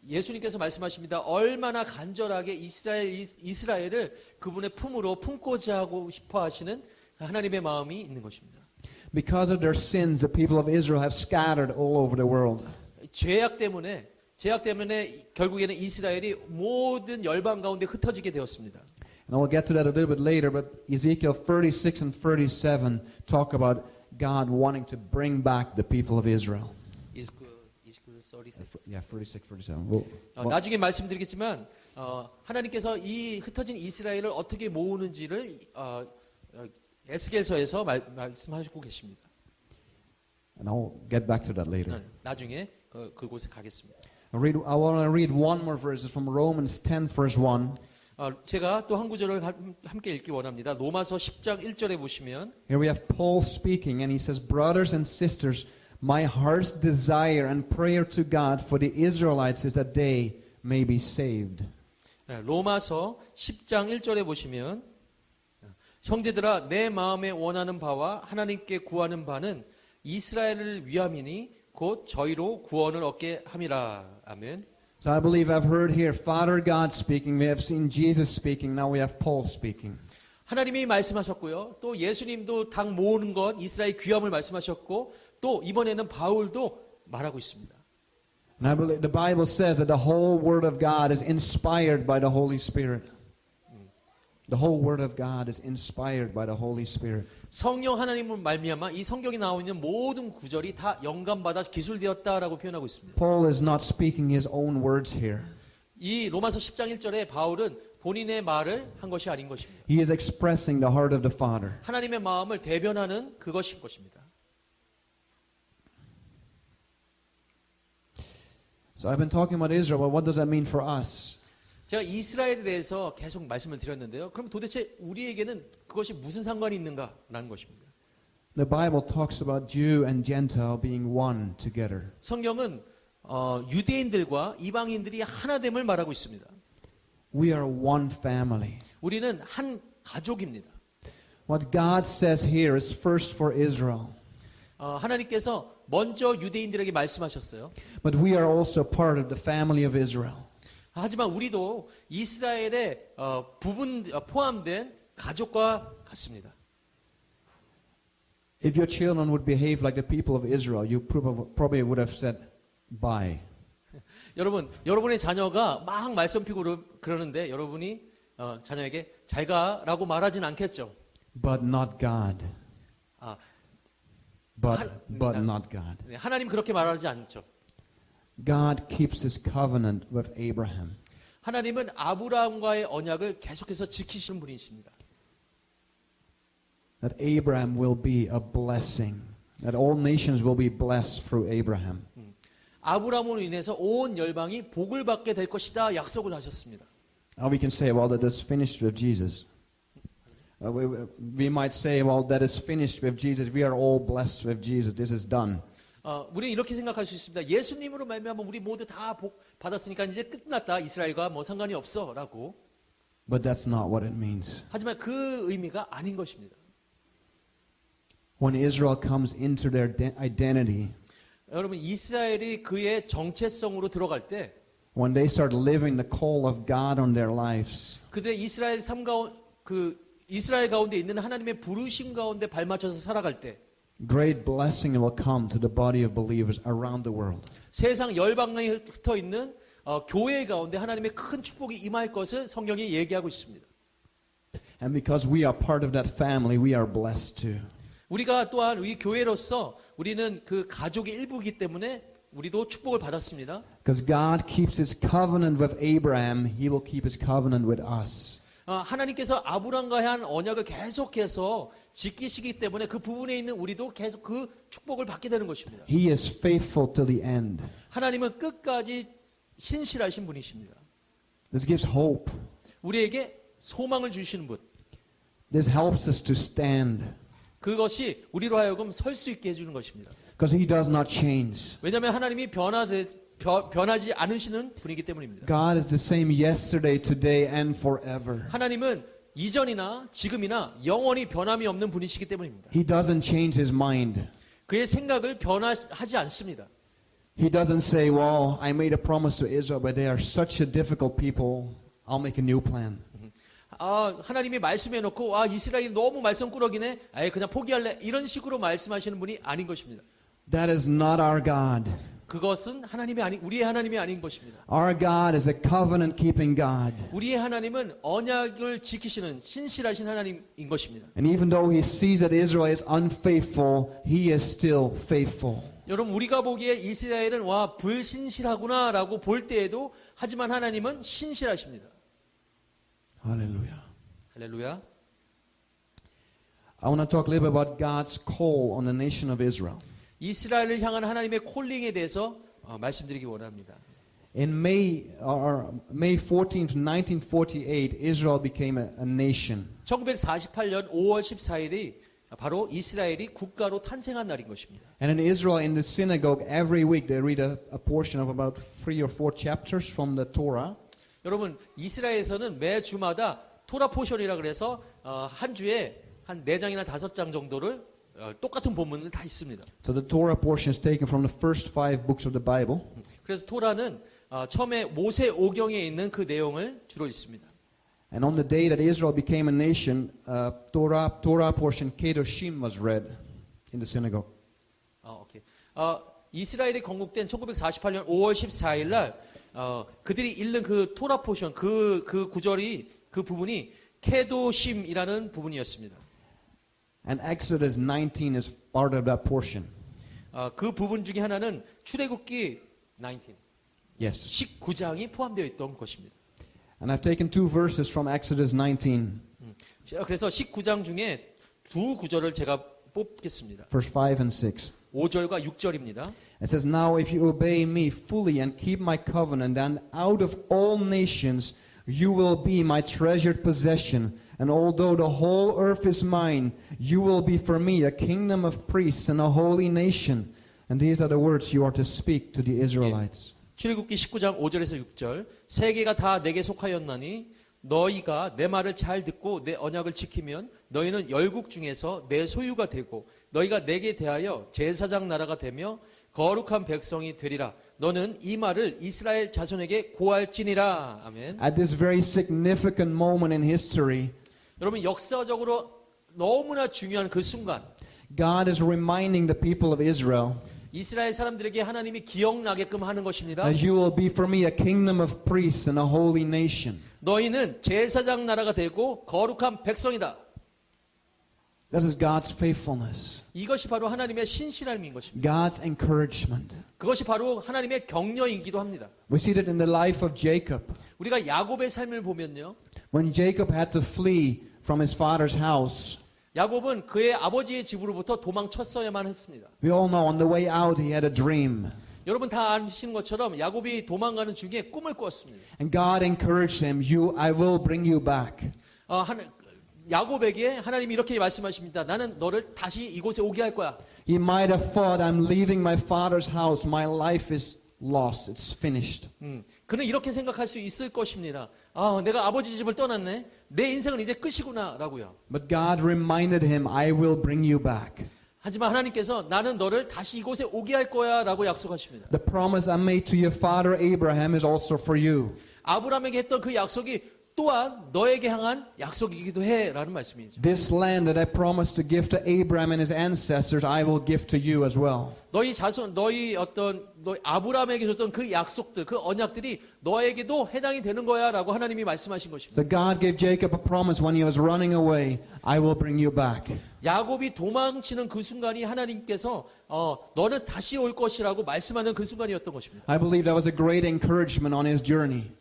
예수님께서 말씀하십니다. 얼마나 간절하게 이스라엘을 그분의 품으로 품고자 하고 싶어 하시는 하나님의 마음이 있는 것입니다. Because of their sins, the people of Israel have scattered all over the world. 죄악 때문에 결국에는 이스라엘이 모든 열방 가운데 흩어지게 되었습니다. And I'll get to that a little bit later, but Ezekiel 36 and 37 talk about God wanting to bring back the people of Israel. Yeah, 36, 37. 나중에 말씀드리겠지만 하나님께서 이 흩어진 이스라엘을 어떻게 모으는지를 에스겔서에서 말씀하시고 계십니다. And I'll get back to that later. 나중에 그곳에 가겠습니다. I want to read one more verse from Romans 10 verse 1. 제가 또 한 구절을 함께 읽기 원합니다. 로마서 10장 1절에 보시면 Here we have Paul speaking and he says, Brothers and sisters, my heart's desire and prayer to God for the Israelites is that they may be saved. 로마서 10장 1절에 보시면 형제들아 내 마음에 원하는 바와 하나님께 구하는 바는 이스라엘을 위함이니 곧 저희로 구원을 얻게 함이라. 아멘. So I believe I've heard here Father God speaking, we have seen Jesus speaking, now we have Paul speaking. 하나님이 말씀하셨고요. 또 예수님도 당 모으는 것 이스라엘 귀함을 말씀하셨고 또 이번에는 바울도 말하고 있습니다. And I believe the Bible says that the whole Word of God is inspired by the Holy Spirit. The whole Word of God is inspired by the Holy Spirit. 성령 하나님을 말미암아 이 성경에 나와 있는 모든 구절이 다 영감받아 기술되었다라고 표현하고 있습니다. Paul is not speaking his own words here. 이 로마서 10장 1절에 바울은 본인의 말을 한 것이 아닌 것입니다. He is expressing the heart of the Father. 하나님의 마음을 대변하는 그것인 것입니다. So I've been talking about Israel, but what does that mean for us? 제가 이스라엘에 대해서 계속 말씀을 드렸는데요. 그럼 도대체 우리에게는 그것이 무슨 상관이 있는가라는 것입니다. The Bible talks about Jew and Gentile being one together. 성경은 유대인들과 이방인들이 하나됨을 말하고 있습니다. We are one family. 우리는 한 가족입니다. What God says here is first for Israel. 하나님께서 먼저 유대인들에게 말씀하셨어요. But we are also part of the family of Israel. 하지만 우리도 이스라엘의 포함된 가족과 같습니다. If your children would behave like the people of Israel, you probably would have said, bye. 여러분의 자녀가 막 말썽 피고 그러는데 여러분이 자녀에게 잘 가라고 말하진 않겠죠. But not God. 아, But not God. 네, 하나님 그렇게 말하지 않죠. God keeps his covenant with Abraham. 하나님은 아브라함과의 언약을 계속해서 지키시는 분이십니다. That Abraham will be a blessing. That all nations will be blessed through Abraham. 아브라함으로 인해서 온 열방이 복을 받게 될 것이다 약속을 하셨습니다. We can say, well, that is finished with Jesus. We might say, well, that is finished with Jesus. We are all blessed with Jesus. This is done. 우리는 이렇게 생각할 수 있습니다. 예수님으로 말미암아 우리 모두 다 복 받았으니까 이제 끝났다. 이스라엘과 뭐 상관이 없어라고. But that's not what it means. 하지만 그 의미가 아닌 것입니다. When Israel comes into their identity, 여러분 이스라엘이 그의 정체성으로 들어갈 때, when they start living the call of God on their lives, 그들의 이스라엘 삶 가운데 이스라엘 가운데 있는 하나님의 부르심 가운데 발맞춰서 살아갈 때, great blessing will come to the body of believers around the world. 세상 열방에 흩어 있는 교회 가운데 하나님의 큰 축복이 임할 것을 성경이 얘기하고 있습니다. And because we are part of that family, we are blessed too. 우리가 또한 이 교회로서 우리는 그 가족의 일부이기 때문에 우리도 축복을 받았습니다. Because God keeps his covenant with Abraham, he will keep his covenant with us. 하나님께서 아브람과의 한 언약을 계속해서 지키시기 때문에 그 부분에 있는 우리도 계속 그 축복을 받게 되는 것입니다. He is faithful till the end. 하나님은 끝까지 신실하신 분이십니다. This gives hope. 우리에게 소망을 주시는 분. This helps us to stand. 그것이 우리로 하여금 설 수 있게 해주는 것입니다. Because he does not change. 왜냐하면 하나님이 변하지 않으시는 분이기 때문입니다. God is the same yesterday, today, and forever. 하나님은 이전이나 지금이나 영원히 변함이 없는 분이시기 때문입니다. He doesn't change his mind. 그의 생각을 변화하지 않습니다. He doesn't say, well, I made a promise to Israel, but they are such a difficult people. I'll make a new plan. 하나님이 말씀해놓고 이스라엘이 너무 말썽꾸러기네. 그냥 포기할래. 이런 식으로 말씀하시는 분이 아닌 것입니다. That is not our God. 그것은 우리의 하나님이 아닌 것입니다. Our God is a covenant-keeping God. 우리의 하나님은 언약을 지키시는 신실하신 하나님인 것입니다. And even though he sees that Israel is unfaithful, he is still faithful. 여러분 우리가 보기에 이스라엘은 불신실하구나라고 볼 때에도 하지만 하나님은 신실하십니다. Hallelujah. 할렐루야. I want to talk a little bit about God's call on the nation of Israel. 이스라엘을 향한 하나님의 콜링에 대해서 말씀드리기 원합니다. In May 14th, 1948, Israel became a nation. 1948년 5월 14일이 바로 이스라엘이 국가로 탄생한 날인 것입니다. And in Israel, in the synagogue, every week they read a portion of about 3 or 4 chapters from the Torah. 여러분 이스라엘에서는 매 주마다 토라 포션이라 그래서 한 주에 한 4장이나 5장 정도를 똑같은 본문을 다 있습니다. So the Torah portion is taken from the first 5 books of the Bible. 그래서 토라는 처음에 모세 오경에 있는 그 내용을 주로 있습니다. And on the day that Israel became a nation, Torah portion Kedoshim was read in the synagogue. 오케이. 이스라엘이 건국된 1948년 5월 14일 날 그들이 읽는 그 토라 포션 그 구절이 그 부분이 케도심이라는 부분이었습니다. And Exodus 19 is part of that portion. 그 부분 중에 하나는 출애굽기 19. Yes. 19장이 포함되어 있던 것입니다. And I've taken 2 verses from Exodus 19. 그래서 19장 중에 2 구절을 제가 뽑겠습니다. Verse 5 and 6. 5절과 6절입니다. It says, Now if you obey me fully and keep my covenant, then out of all nations you will be my treasured possession. And although the whole earth is mine, you will be for me a kingdom of priests and a holy nation. And these are the words you are to speak to the Israelites. 출애굽기 19장 5절에서 6절 세계가 다 내게 속하였나니 너희가 내 말을 잘 듣고 내 언약을 지키면 너희는 열국 중에서 내 소유가 되고 너희가 내게 대하여 제사장 나라가 되며 거룩한 백성이 되리라. 너는 이 말을 이스라엘 자손에게 고할지니라. 아멘. At this very significant moment in history, 여러분 역사적으로 너무나 중요한 그 순간 God is reminding the people of Israel 이스라엘 사람들에게 하나님이 기억나게끔 하는 것입니다. that you will be for me a kingdom of priests and a holy nation. 너희는 제사장 나라가 되고 거룩한 백성이다. This is God's faithfulness, 이것이 바로 하나님의 신실함인 것입니다. God's encouragement. 그것이 바로 하나님의 격려이기도 합니다. We see that in the life of Jacob. 우리가 야곱의 삶을 보면요. When Jacob had to flee from his father's house, 야곱은 그의 아버지의 집으로부터 도망쳤어야만 했습니다. we all know on the way out he had a dream. 여러분 다 아시는 것처럼 야곱이 도망가는 중에 꿈을 꾸었습니다. And God encouraged him, I will bring you back. 야곱에게 하나님이 이렇게 말씀하십니다. 나는 너를 다시 이곳에 오게 할 거야. He might have thought, I'm leaving my father's house. My life is lost. It's finished. 그는 이렇게 생각할 수 있을 것입니다. 내가 아버지 집을 떠났네. 내 인생은 이제 끝이구나 라고요. But God reminded him, I will bring you back. 하지만 하나님께서 나는 너를 다시 이곳에 오게 할 거야 라고 약속하십니다. The promise I made to your father Abraham is also for you. 아브라함에게 했던 그 약속이 또한 너에게 향한 약속이기도 해 라는 말씀이죠. This land that I promised to give to Abraham and his ancestors, I will give to you as well. 너희 아브라함에게 줬던 그 약속들, 그 언약들이 너에게도 해당이 되는 거야 라고 하나님이 말씀하신 것입니다. So God gave Jacob a promise when he was running away, I will bring you back. 야곱이 도망치는 그 순간이 하나님께서 너는 다시 올 것이라고 말씀하는 그 순간이었던 것입니다. I believe that was a great encouragement on his journey.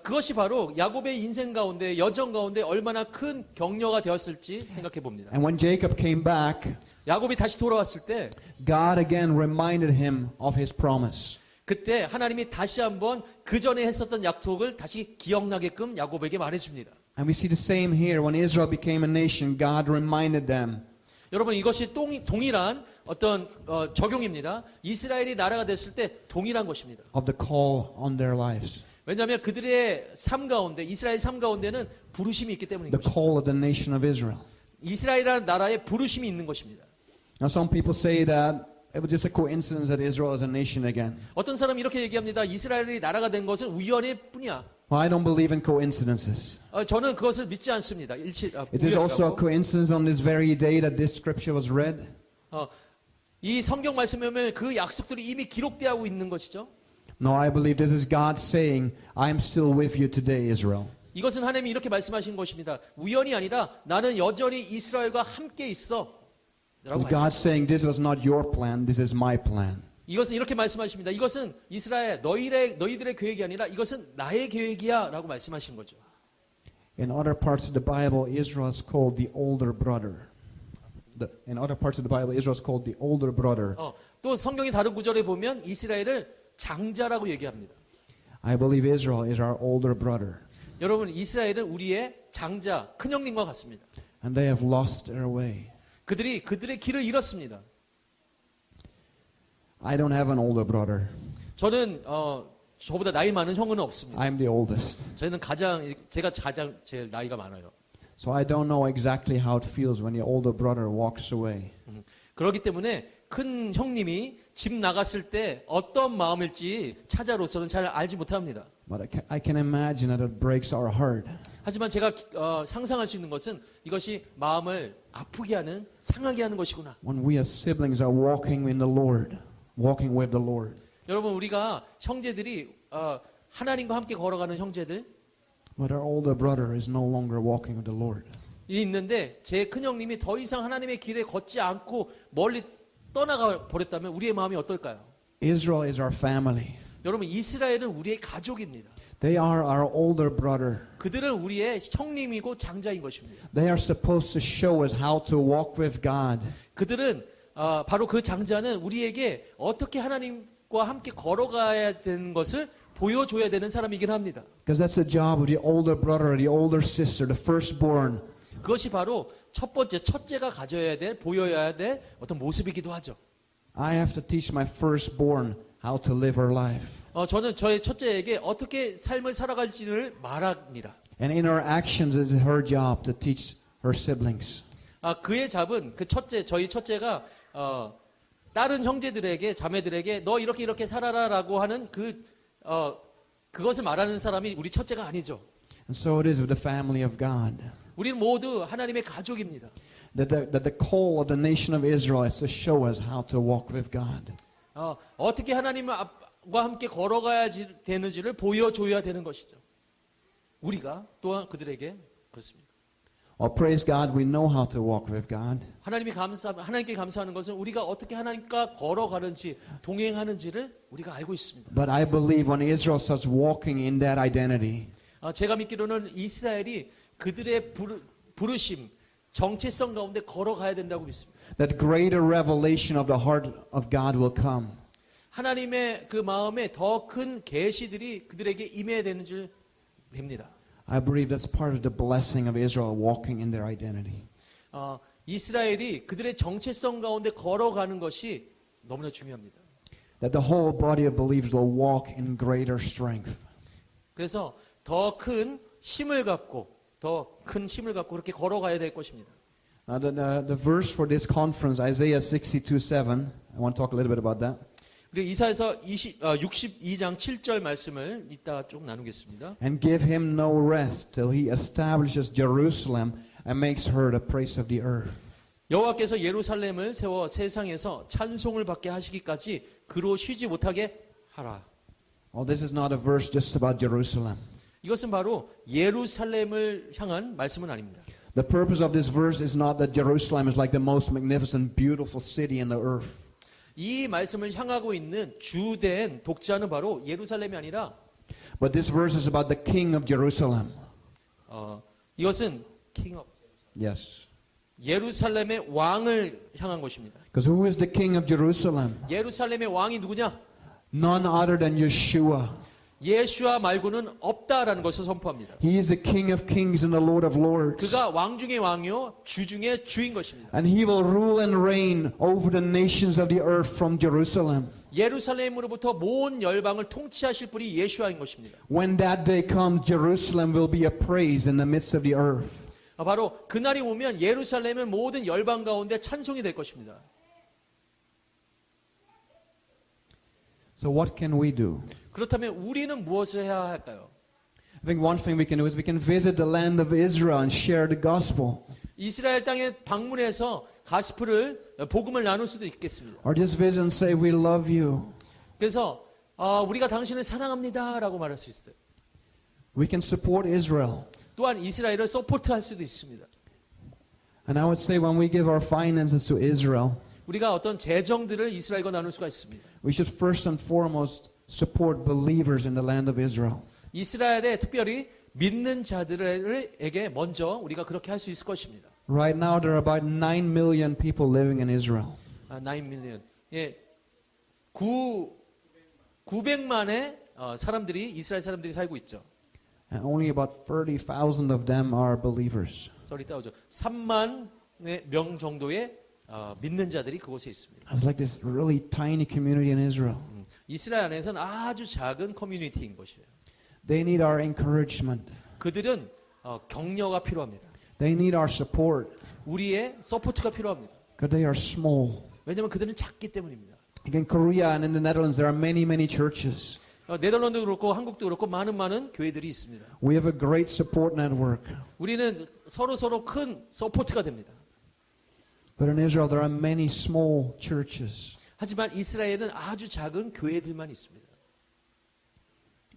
그것이 바로 야곱의 인생 가운데 여정 가운데 얼마나 큰 격려가 되었을지 생각해 봅니다. And when Jacob came back, 야곱이 다시 돌아왔을 때 God again reminded him of his promise. 그때 하나님이 다시 한번 그 전에 했었던 약속을 다시 기억나게끔 야곱에게 말해줍니다. And we see the same here. When Israel became a nation, God reminded them. 여러분 이것이 동일한 어떤 적용입니다. 이스라엘이 나라가 됐을 때 동일한 것입니다. Of the call on their lives. 왜냐하면 그들의 삶 가운데 이스라엘 삶 가운데는 부르심이 있기 때문인 The 것입니다. call of the nation of Israel. 이스라엘이라는 나라에 부르심이 있는 것입니다. Now some people say that it was just a coincidence that Israel is a nation again. 어떤 사람이 이렇게 얘기합니다. 이스라엘이 나라가 된 것은 우연일 뿐이야. Well, I don't believe in coincidences. 저는 그것을 믿지 않습니다. It is also a coincidence on this very day that this scripture was read. 이 성경 말씀에 보면 그 약속들이 이미 기록되어 있는 것이죠. No, I believe this is God saying, I am still with you today, Israel. 이것은 하나님이 이렇게 말씀하신 것입니다. 우연이 아니라 나는 여전히 이스라엘과 함께 있어. 라고 It's God saying, this was not your plan, this is my plan. 이것은 이렇게 말씀하십니다. 이것은 이스라엘 너희들의 계획이 아니라 이것은 나의 계획이야 라고 말씀하신 거죠. In other parts of the Bible, Israel is called the older brother. In other parts of the Bible, Israel is called the older brother. 또 성경의 다른 구절에 보면 이스라엘을 장자라고 얘기합니다. I believe Israel is our older brother. 여러분 이스라엘은 우리의 장자, 큰형님과 같습니다. And they have lost their way. 그들의 길을 잃었습니다. I don't have an older brother. 저는 저보다 나이 많은 형은 없습니다. I'm the oldest. 제가 가장 제일 나이가 많아요. So I don't know exactly how it feels when your older brother walks away. 그렇기 때문에 큰 형님이 집 나갔을 때 어떤 마음일지 차자로서는 잘 알지 못합니다. But I can imagine that it breaks our heart. 하지만 제가 상상할 수 있는 것은 이것이 마음을 아프게 하는, 상하게 하는 것이구나. When we as siblings are walking in the Lord, walking with the Lord. 여러분 우리가 형제들이 하나님과 함께 걸어가는 형제들 But our older brother is no longer walking with the Lord. 이 있는데 제 큰형님이 더 이상 하나님의 길에 걷지 않고 멀리 떠나가 버렸다면 우리의 마음이 어떨까요? Israel is our family. 여러분 이스라엘은 우리의 가족입니다. They are our older brother. 그들은 우리의 형님이고 장자인 것입니다. They are supposed to show us how to walk with God. 그들은 바로 그 장자는 우리에게 어떻게 하나님과 함께 걸어가야 되는 것을 보여줘야 되는 사람이긴 합니다. Because that's the job of the older brother or the older sister, the firstborn. 그것이 바로 첫째가 가져야 될, 보여야 될 어떤 모습이기도 하죠. I have to teach my firstborn how to live her life. 저는 저의 첫째에게 어떻게 삶을 살아갈지를 말합니다. And in her actions, it's her job to teach her siblings. 그의 잡은 저희 첫째가 다른 형제들에게 자매들에게 너 이렇게 살아라라고 하는 그것을 말하는 사람이 우리 첫째가 아니죠. And so it is with the family of God. 우리는 모두 하나님의 가족입니다. That the call of the nation of Israel is to show us how to walk with God. 어떻게 하나님과 함께 걸어가야 되는지를 보여줘야 되는 것이죠. 우리가 또한 그들에게 그렇습니다. Praise God, we know how to walk with God. 하나님께 감사하는 것은 우리가 어떻게 하나님과 걸어가는지 동행하는지를 우리가 알고 있습니다. But I believe when Israel starts walking in that identity, 제가 믿기로는 이스라엘이 그들의 부르심, 정체성 가운데 걸어가야 된다고 믿습니다. that greater revelation of the heart of God will come. 하나님의 그 마음에 더 큰 계시들이 그들에게 임해야 되는 줄 됩니다. I believe that's part of the blessing of Israel walking in their identity. 이스라엘이 그들의 정체성 가운데 걸어가는 것이 너무나 중요합니다. That the whole body of believers will walk in greater strength. 그래서 더 큰 힘을 갖고 그렇게 걸어가야 될 것입니다. Now the verse for this conference, Isaiah 62:7. I want to talk a little bit about that. 그리고 이사야서 62장 7절 말씀을 이따가 좀 나누겠습니다. And give him no rest till he establishes Jerusalem and makes her the praise of the earth. 여호와께서 예루살렘을 세워 세상에서 찬송을 받게 하시기까지 그로 쉬지 못하게 하라. This is not a verse just about Jerusalem. 이것은 바로 예루살렘을 향한 말씀은 아닙니다. The purpose of this verse is not that Jerusalem is like the most magnificent, beautiful city in the earth. 이 말씀을 향하고 있는 주된 독자는 바로 예루살렘이 아니라 But this verse is about the king of Jerusalem. 이것은 king of Yes. 예루살렘의 왕을 향한 것입니다. Because who is the king of Jerusalem? 예루살렘의 왕이 누구냐? None other than Yeshua. 예수와 말고는 없다라는 것을 선포합니다. He is the king of kings and the lord of lords. 그가 왕 중의 왕이요 주 중의 주인 것입니다. And he will rule and reign over the nations of the earth from Jerusalem. 예루살렘으로부터 모든 열방을 통치하실 분이 예수와인 것입니다. When that day comes, Jerusalem will be a praise in the midst of the earth. 바로 그날이 오면 예루살렘은 모든 열방 가운데 찬송이 될 것입니다. So what can we do? 그렇다면 우리는 무엇을 해야 할까요? I think one thing we can do is we can visit the land of Israel and share the gospel. 이스라엘 땅에 방문해서 복음을 나눌 수도 있겠습니다. Or just visit and say, we love you. 그래서 우리가 당신을 사랑합니다라고 말할 수 있어요. We can support Israel. 또한 이스라엘을 서포트할 수도 있습니다. And I would say when we give our finances to Israel, 우리가 어떤 재정들을 이스라엘과 나눌 수가 있습니다. we should first and foremost support believers in the land of Israel. 이스라엘에 특별히 믿는 자들에게 먼저 우리가 그렇게 할 수 있을 것입니다. Right now there are about 9 million people living in Israel. 9 million. 900만의 이스라엘 사람들이 살고 있죠. And only about 30,000 of them are believers. 3만 명 정도의 믿는 자들이 그곳에 있습니다. It's like this really tiny community in Israel. 이스라엘 안에서는 아주 작은 커뮤니티인 것이에요. They need our encouragement. 그들은 격려가 필요합니다. They need our support. 우리의 서포트가 필요합니다. Because they are small. 왜냐하면 그들은 작기 때문입니다. In Korea and in the Netherlands there are many churches. 네덜란드도 그렇고 한국도 그렇고 많은 교회들이 있습니다. We have a great support network. 우리는 서로 큰 서포트가 됩니다. But in Israel there are many small churches. 하지만 이스라엘은 아주 작은 교회들만 있습니다.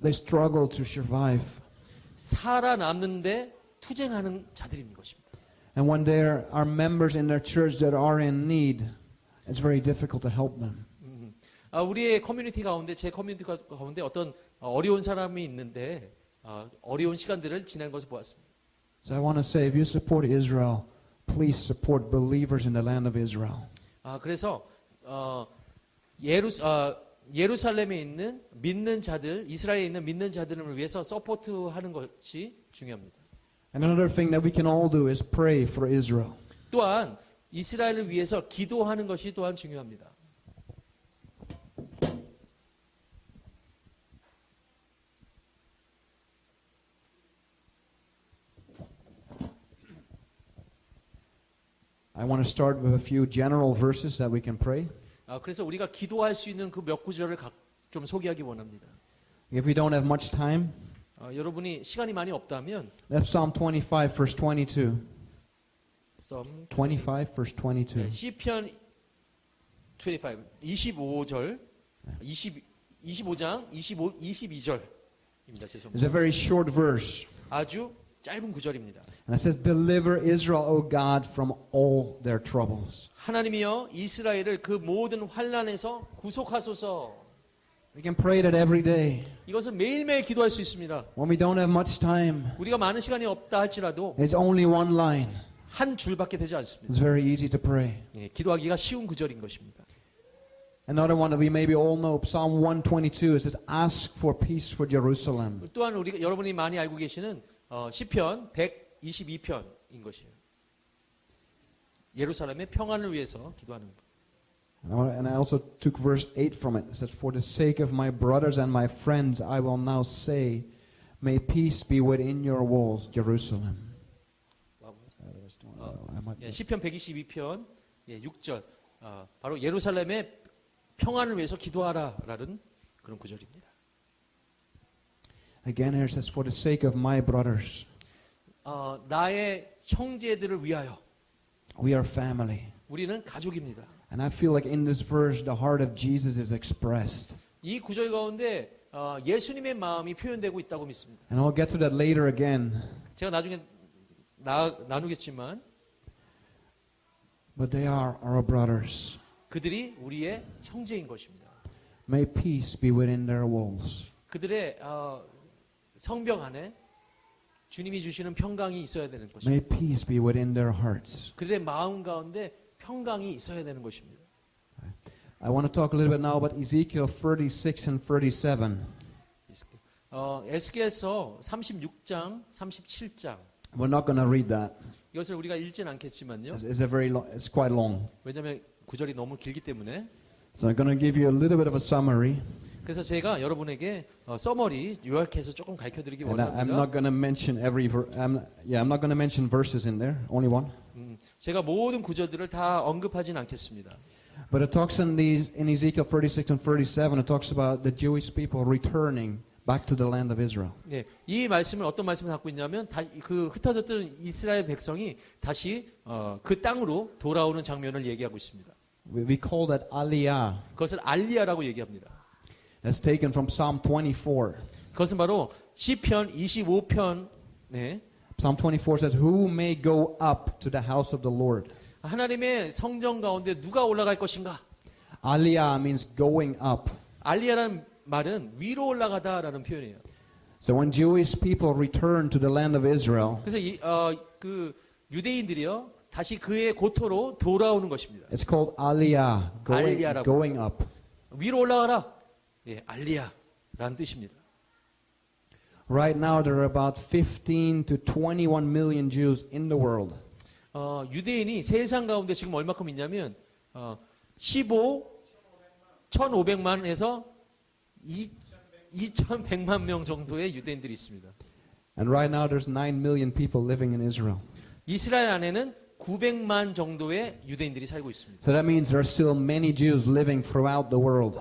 They struggle to survive. 살아남는데 투쟁하는 자들인 것입니다. And when there are members in their church that are in need, it's very difficult to help them. 우리의 커뮤니티 가운데 제 커뮤니티 가운데 어떤 어려운 사람이 있는데 어려운 시간들을 지난 것을 보았습니다. So I want to say, if you support Israel, please support believers in the land of Israel. 그래서 예루살렘에 있는 믿는 자들, 이스라엘에 있는 믿는 자들을 위해서 서포트하는 것이 중요합니다. And another thing that we can all do is pray for Israel. 또한 이스라엘을 위해서 기도하는 것이 또한 중요합니다. I want to start with a few general verses that we can pray. 그래서 우리가 기도할 수 있는 그 몇 구절을 좀 소개하기 원합니다. If we don't have much time, 여러분이 시간이 많이 없다면 that's Psalm 25, verse 22. Psalm 25, verse 22. 네, 시편 25절 25장 22절입니다. It's 죄송합니다. a very short verse. 아주 짧은 구절입니다. And it says, Deliver Israel, O God, from all their troubles. 하나님이여 이스라엘을 그 모든 환난에서 구속하소서. We can pray that every day. 이것은 매일매일 기도할 수 있습니다. When we don't have much time, 우리가 많은 시간이 없다 할지라도 it's only one line. 한 줄밖에 되지 않습니다. It's very easy to pray. 예, 기도하기가 쉬운 구절인 것입니다. Another one that we maybe all know, Psalm 122, it says, Ask for peace for Jerusalem. 또한 여러분이 많이 알고 계시는 시편 122편인 것이에요. 예루살렘의 평안을 위해서 기도하는 것. And I also took verse 8 from it. It says, For the sake of my brothers and my friends, I will now say, May peace be within your walls, Jerusalem. 예, 시편 122편 6절 바로 예루살렘의 평안을 위해서 기도하라라는 그런 구절입니다. Again here it says, For the sake of my brothers. 나의 형제들을 위하여. We are family. 우리는 가족입니다. And I feel like in this verse the heart of Jesus is expressed. 이 구절 가운데 예수님의 마음이 표현되고 있다고 믿습니다. And I'll get to that later again. 제가 나중에 나누겠지만 But they are our brothers. 그들이 우리의 형제인 것입니다. May peace be within their walls. 그들의 성벽 안에 주님이 주시는 평강이 있어야 되는 것입니다. May peace be within their hearts. 그들의 마음 가운데 평강이 있어야 되는 것입니다. I want to talk a little bit now about Ezekiel 36 and 37. 에스겔서 36장, 37장. We're not going to read that. 이것을 우리가 읽진 않겠지만요. It's quite long. 왜냐하면 구절이 너무 길기 때문에. So I'm going to give you a little bit of a summary. 그래서 제가 여러분에게 서머리 요약해서 조금 가르쳐드리기 And I'm 원합니다. not going to mention I'm not going to mention verses in there. Only one. 제가 모든 구절들을 다 언급하진 않겠습니다. But it talks in Ezekiel 36 and 37. It talks about the Jewish people returning back to the land of Israel. 네, 이 말씀을 어떤 말씀을 갖고 있냐면 그 흩어졌던 이스라엘 백성이 다시 그 땅으로 돌아오는 장면을 얘기하고 있습니다. We call that Aliyah. 그것을 알리야라고 얘기합니다. That's taken from Psalm 24. 그것은 바로 시편 25편. 네. Psalm 24 says, Who may go up to the house of the Lord? 하나님의 성전 가운데 누가 올라갈 것인가? Aliyah means going up. 알리야라는 말은 위로 올라가다라는 표현이에요. So when Jewish people return to the land of Israel, 그래서 그 유대인들이요 다시 그의 고토로 돌아오는 것입니다. it's called Aliyah, 알리야라고. going up. 위로 올라가라. 예, 알리야라는 뜻입니다. Right now there are about 15 to 21 million Jews in the world. 유대인이 세상 가운데 지금 얼마큼 있냐면 15,500만에서 2,100만 명 정도의 유대인들이 있습니다. And right now there's 9 million people living in Israel. 이스라엘 안에는 900만 정도의 유대인들이 살고 있습니다. So that means there are still many Jews living throughout the world.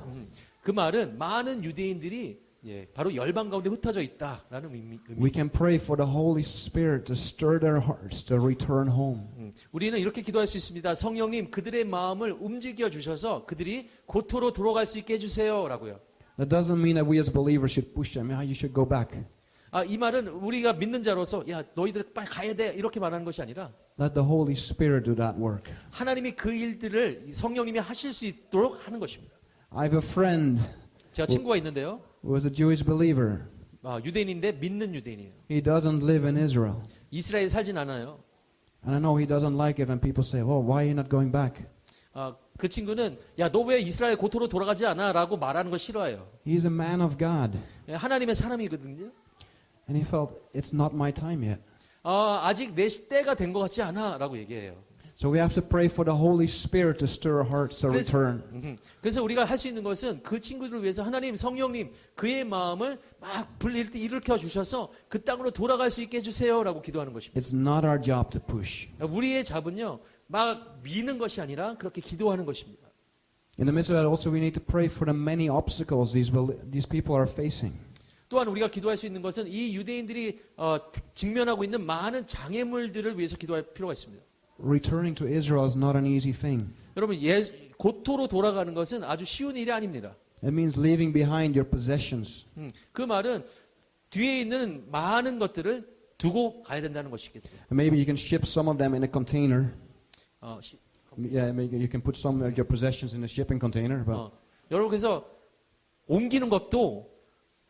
그 말은 많은 유대인들이 바로 열방 가운데 흩어져 있다라는 의미. We can pray for the Holy Spirit to stir their hearts to return home. 우리는 이렇게 기도할 수 있습니다. 성령님 그들의 마음을 움직여 주셔서 그들이 고토로 돌아갈 수 있게 해주세요라고요. That doesn't mean that we as believers should push them. Yeah, you should go back. 이 말은 우리가 믿는 자로서 야 너희들 빨리 가야 돼 이렇게 말하는 것이 아니라 Let the Holy Spirit do that work. 하나님이 그 일들을 성령님이 하실 수 있도록 하는 것입니다. I have a friend 제가 친구가 있는데요. who was a Jewish believer. 유대인인데 믿는 유대인이에요. He doesn't live in Israel. 이스라엘에 살진 않아요. And I know he doesn't like it when people say, "Oh, why are you not going back?" 그 친구는 야 너 왜 이스라엘 고토로 돌아가지 않아? 라고 말하는 걸 싫어해요. He's a man of God. 하나님의 사람이거든요. And he felt, it's not my time yet. 아직 내 때가 된 것 같지 않아? 라고 얘기해요. So we have to pray for the Holy Spirit to stir our hearts to return. 그래서 우리가 할 수 있는 것은 그 친구들을 위해서 하나님, 성령님, 그의 마음을 막 일으켜 주셔서 그 땅으로 돌아갈 수 있게 해주세요라고 기도하는 것입니다. It's not our job to push. 우리의 잡은요, 막 미는 것이 아니라 그렇게 기도하는 것입니다. In the midst of that, also we need to pray for the many obstacles these people are facing. 또한 우리가 기도할 수 있는 것은 이 유대인들이 직면하고 있는 많은 장애물들을 위해서 기도할 필요가 있습니다. Returning to Israel is not an easy thing. 여러분, 고토로 돌아가는 것은 아주 쉬운 일이 아닙니다. It means leaving behind your possessions. 그 말은 뒤에 있는 많은 것들을 두고 가야 된다는 것이겠죠. And maybe you can ship some of them in a container. Yeah, maybe you can put some of your possessions in a shipping container. But 여러분, 그래서 옮기는 것도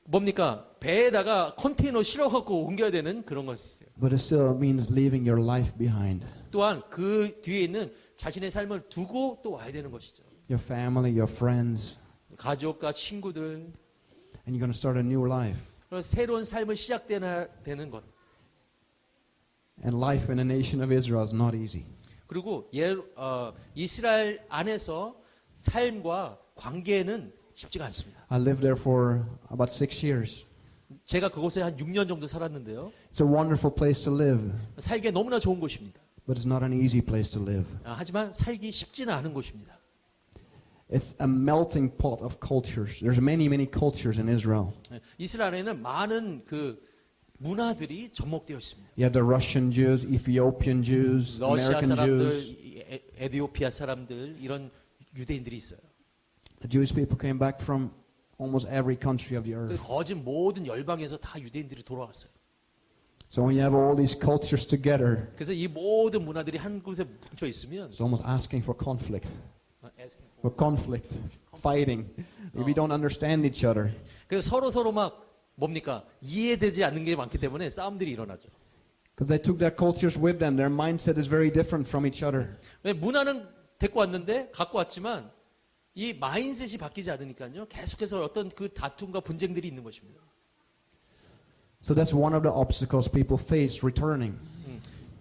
뭡니까? 배에다가 컨테이너 실어갖고 옮겨야 되는 그런 것이에요. But it still means leaving your life behind. 또한 그 뒤에 있는 자신의 삶을 두고 또 와야 되는 것이죠. Your family, your friends. 가족과 친구들. And you're going to start a new life. 새로운 삶을 시작되는 것. And life in the nation of Israel is not easy. 그리고 이스라엘 안에서 삶과 관계는 쉽지가 않습니다. I lived there for about 6 years. 제가 그곳에 한 6년 정도 살았는데요. It's a wonderful place to live, 살기에 너무나 좋은 곳입니다. but it's not an easy place to live. 하지만 살기 쉽지는 않은 곳입니다. It's a melting pot of cultures. There's many, many cultures in Israel. 이스라엘에는 많은 그 문화들이 접목되어 있습니다. You have the Russian Jews, Ethiopian Jews, 러시아 American 사람들, Jews. 에티오피아 사람들, 이런 유대인들이 있어요. The Jewish people came back from almost every country of the earth. 거진 모든 열방에서 다 유대인들이 돌아왔어요. So when you have all these cultures together, 그래서 이 모든 문화들이 한 곳에 뭉쳐 있으면 it's almost asking for conflict. For conflict, fighting. If we don't understand each other. 그래서 서로 막 뭡니까? 이해되지 않는 게 많기 때문에 싸움들이 일어나죠. Because they took their cultures with them. Their mindset is very different from each other. 왜 문화는 데리고 왔는데 갖고 왔지만 이 마인셋이 바뀌지 않으니까요. 계속해서 어떤 그 다툼과 분쟁들이 있는 것입니다. So that's one of the obstacles people face returning.